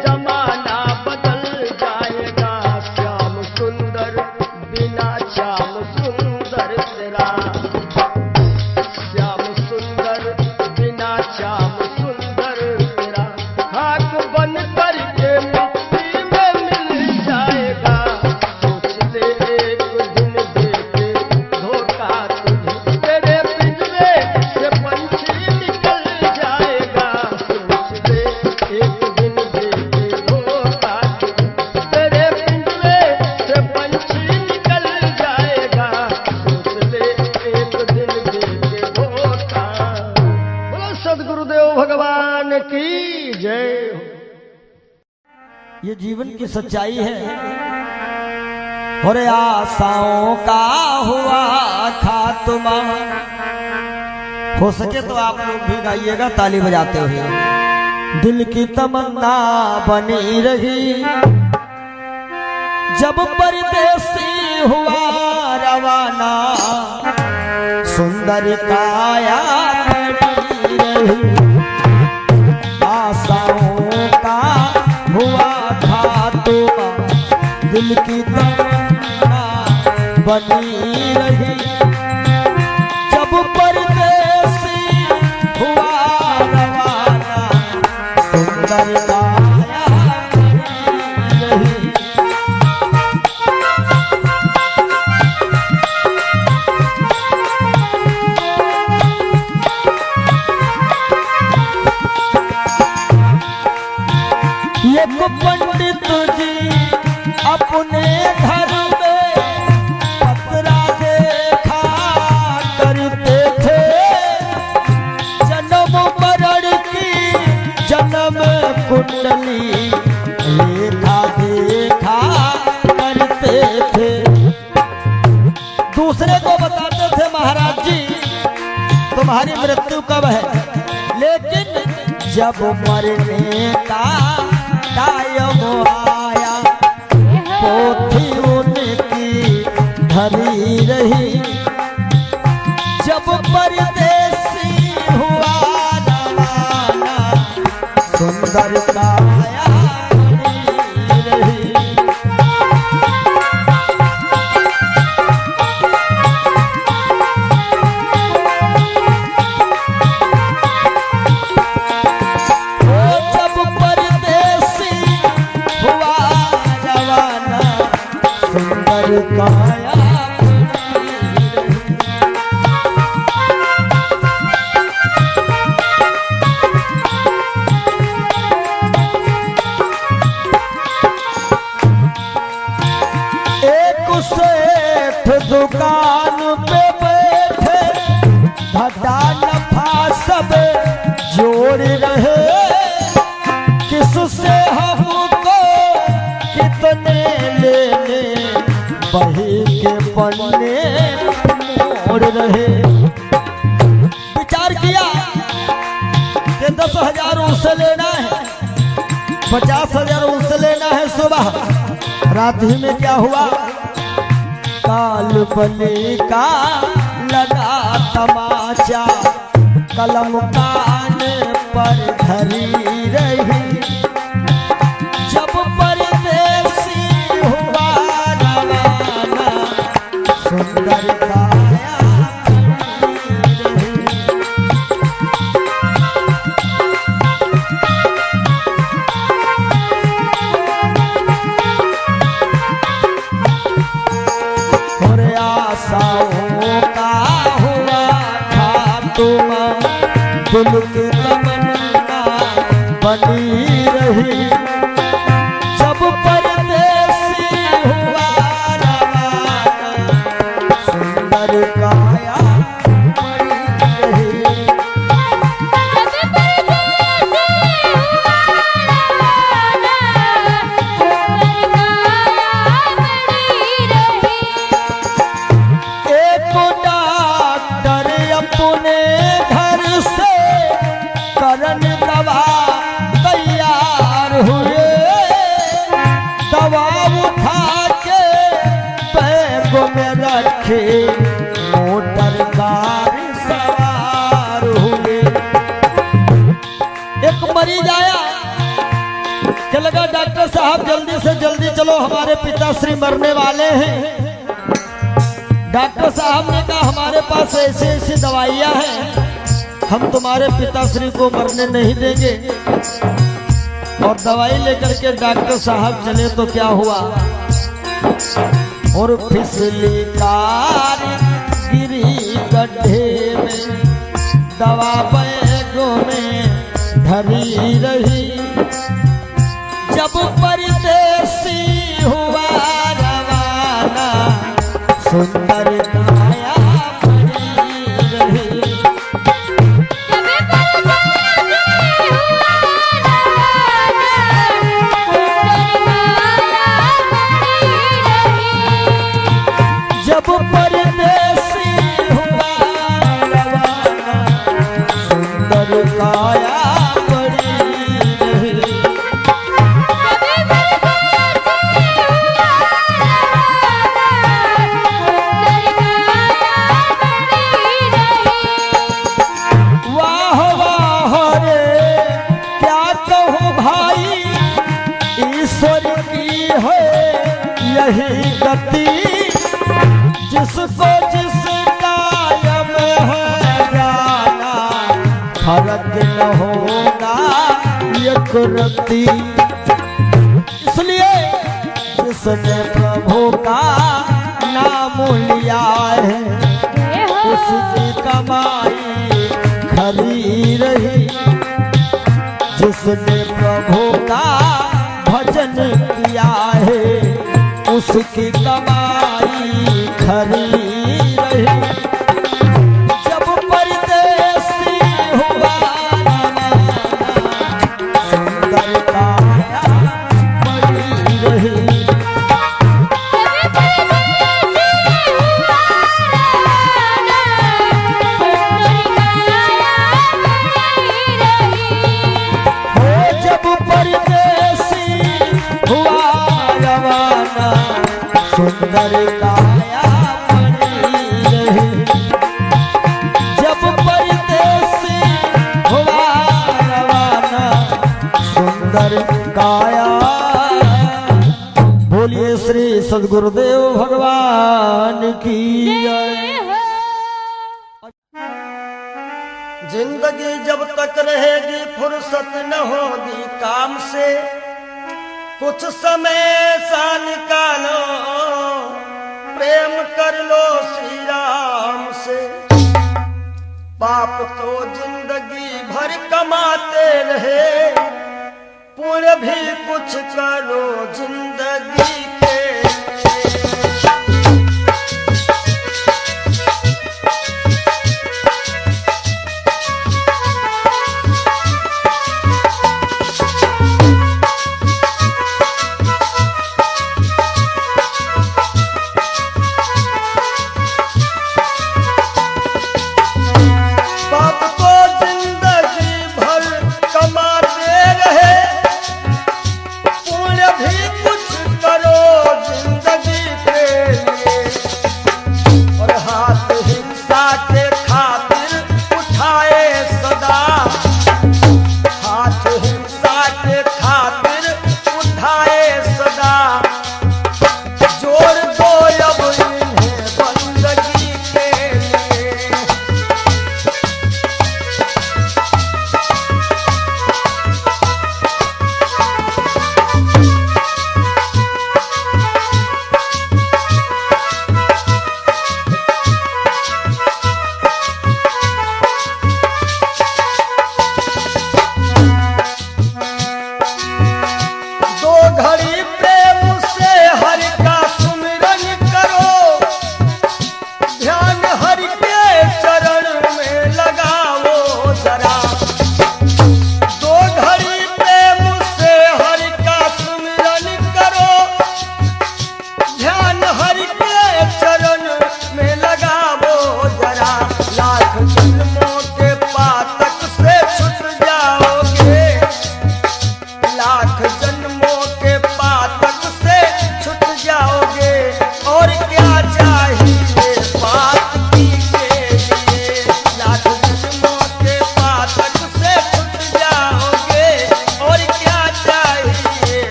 जमाना बदल जाएगा। श्याम सुंदर बिना श्याम सुंदर तेरा, श्याम सुंदर बिना श्याम सुंदर तेरा, खाक बन करके मिट्टी में मिल जाएगा, सोच ले एक दिन दे के धोखा तुझे। तेरे पिंजरे से पंछी निकल जाएगा, सोच ले एक दिन दे के धोखा तुझे। तेरे पिंजरे से पंछी निकल जाएगा, सोच ले एक दिन दे के धोखा। बोलो सद्गुरुदेव भगवान की जय हो। ये जीवन की सच्चाई है। और आशाओं का हुआ खात्मा। हो सके तो आप लोग भी गाइएगा ताली बजाते हुए। दिल की तमन्ना बनी रही जब परदेसी हुआ रवाना, सुंदर काया खड़ी बनी रही। जब परदेसी हुआ रवाना सुंदर काया बनी रही। एक पंडित जी अपने घर में पतरा देखा करते थे। जन्म मरण की जन्म कुंडली लेखा देखा करते थे। दूसरे को बताते थे महाराज जी तुम्हारी मृत्यु कब है, लेकिन जब मरने का टाइम आया पोथी उनकी धरी रही। जब परदेसी हुआ रवाना सुंदर काया बनी रही। काया एक सेठ दुकान पे बैठे घाटा नफा सब जोड़ रहे। किससे हमको कितने लेने बही के पन्ने मोड़ रहे। विचार किया कि 10,000 उससे लेना है, 50,000 उससे लेना है। सुबह रात ही में क्या हुआ, काल बने का लगा तमाचा कलम कान पर धरी रही। जब परदेसी हुआ रवाना सुंदर काया बनी रही। और आशाओं का हुआ खात्मा दिल की तमन्ना बनी रही। जब परदेसी हुआ रवाना सुंदर काया बनी रही। एक डॉक्टर अपने घर से करन दवा तैयार हुए। दवा उठा के बैग में रखे मोटर कार सवार हुए। एक मरीज आया कि लगा डॉक्टर साहब जल्दी से जल्दी चलो हमारे पिताश्री मरने वाले हैं। डॉक्टर साहब ने कहा हमारे पास ऐसी ऐसी दवाइयां हैं, हम तुम्हारे पिताश्री को मरने नहीं देंगे। और दवाई लेकर के डॉक्टर साहब चले तो क्या हुआ, और फिसली कार गिरी गड्ढे में, दवा बैगों में धरी रही। जब परदेसी हुआ रवाना सुंदर काया बनी रही। जब परदेसी हुआ रवाना सुंदर काया बनी रही। वाह वाह रे क्या कहूँ भाई, ईश्वर की है यही गति। जिसको जिस कायम है जाना, फर्क न होगा ये करती। इसलिए जिसने प्रभु का नाम लिया है, जय हो उसकी कमाई खरी रही। जिसने प्रभु का भजन किया है, उसकी कमाई खरी रही। जब परदेसी हुआ सुंदर काया बड़ी रही। हो जब परदेसी हुआ रवाना, सुंदर काया बनी रही। जब परदेसी हुआ रवाना, सुंदर काया। बोलिए श्री सद्गुरुदेव भगवान की जय। जिंदगी जब तक रहेगी फुर्सत न होगी काम से, कुछ समय सा निकालो प्रेम कर लो श्री राम से। पाप तो जिंदगी भर कमाते रहे, पुण्य भी कुछ करो जिंदगी के। पाप को जिंदगी भर कमाते रहे, पुण्य भी कुछ करो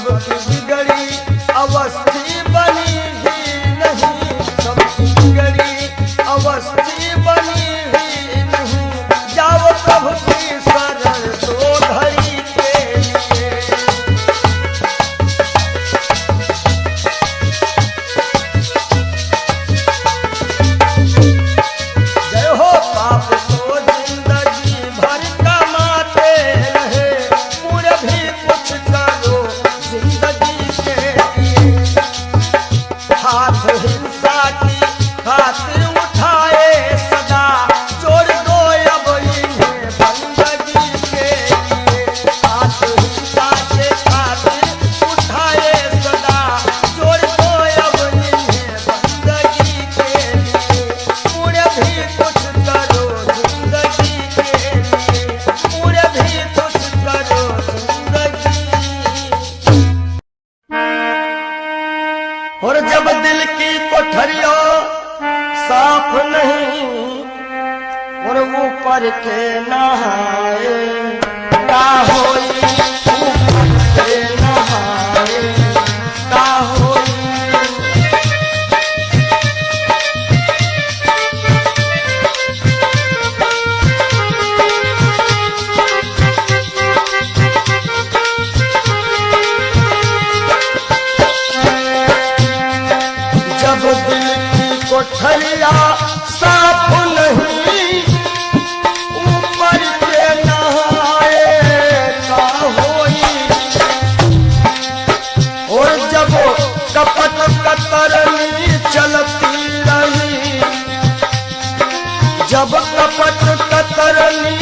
सबकी बिगड़ी अवस्थी बनी ही नहीं, सबकी बिगड़ी अवस्थी बनी ही नहीं। जाओ प्रभु की शरण दो घड़ी के लिए। जय हो पाप को जिंदगी भर कमाते रहे, पूरे भी कुछ करो जिंदगी के लिए। हाथ हिंसा की खातिर उठाए सदा, जोड़ दो अब इन्हें बंदगी के लिए। हाथ हिंसा के खातिर उठाए सदा, जोड़ दो अब इन्हें बंदगी के लिए। पूरे भी कुछ करो जिंदगी के लिए, पूरे भी कुछ करो जिंदगी। और जब दिल की कोठरियों साफ नहीं, और ऊपर के नहाए का होई, ऊपर के नहाए का होई। जब दिल की कोठरिया साफ नहीं, ऊपर के नहाए का होई। और जब कपट कतरनी चलती रही, जब कपट कतरनी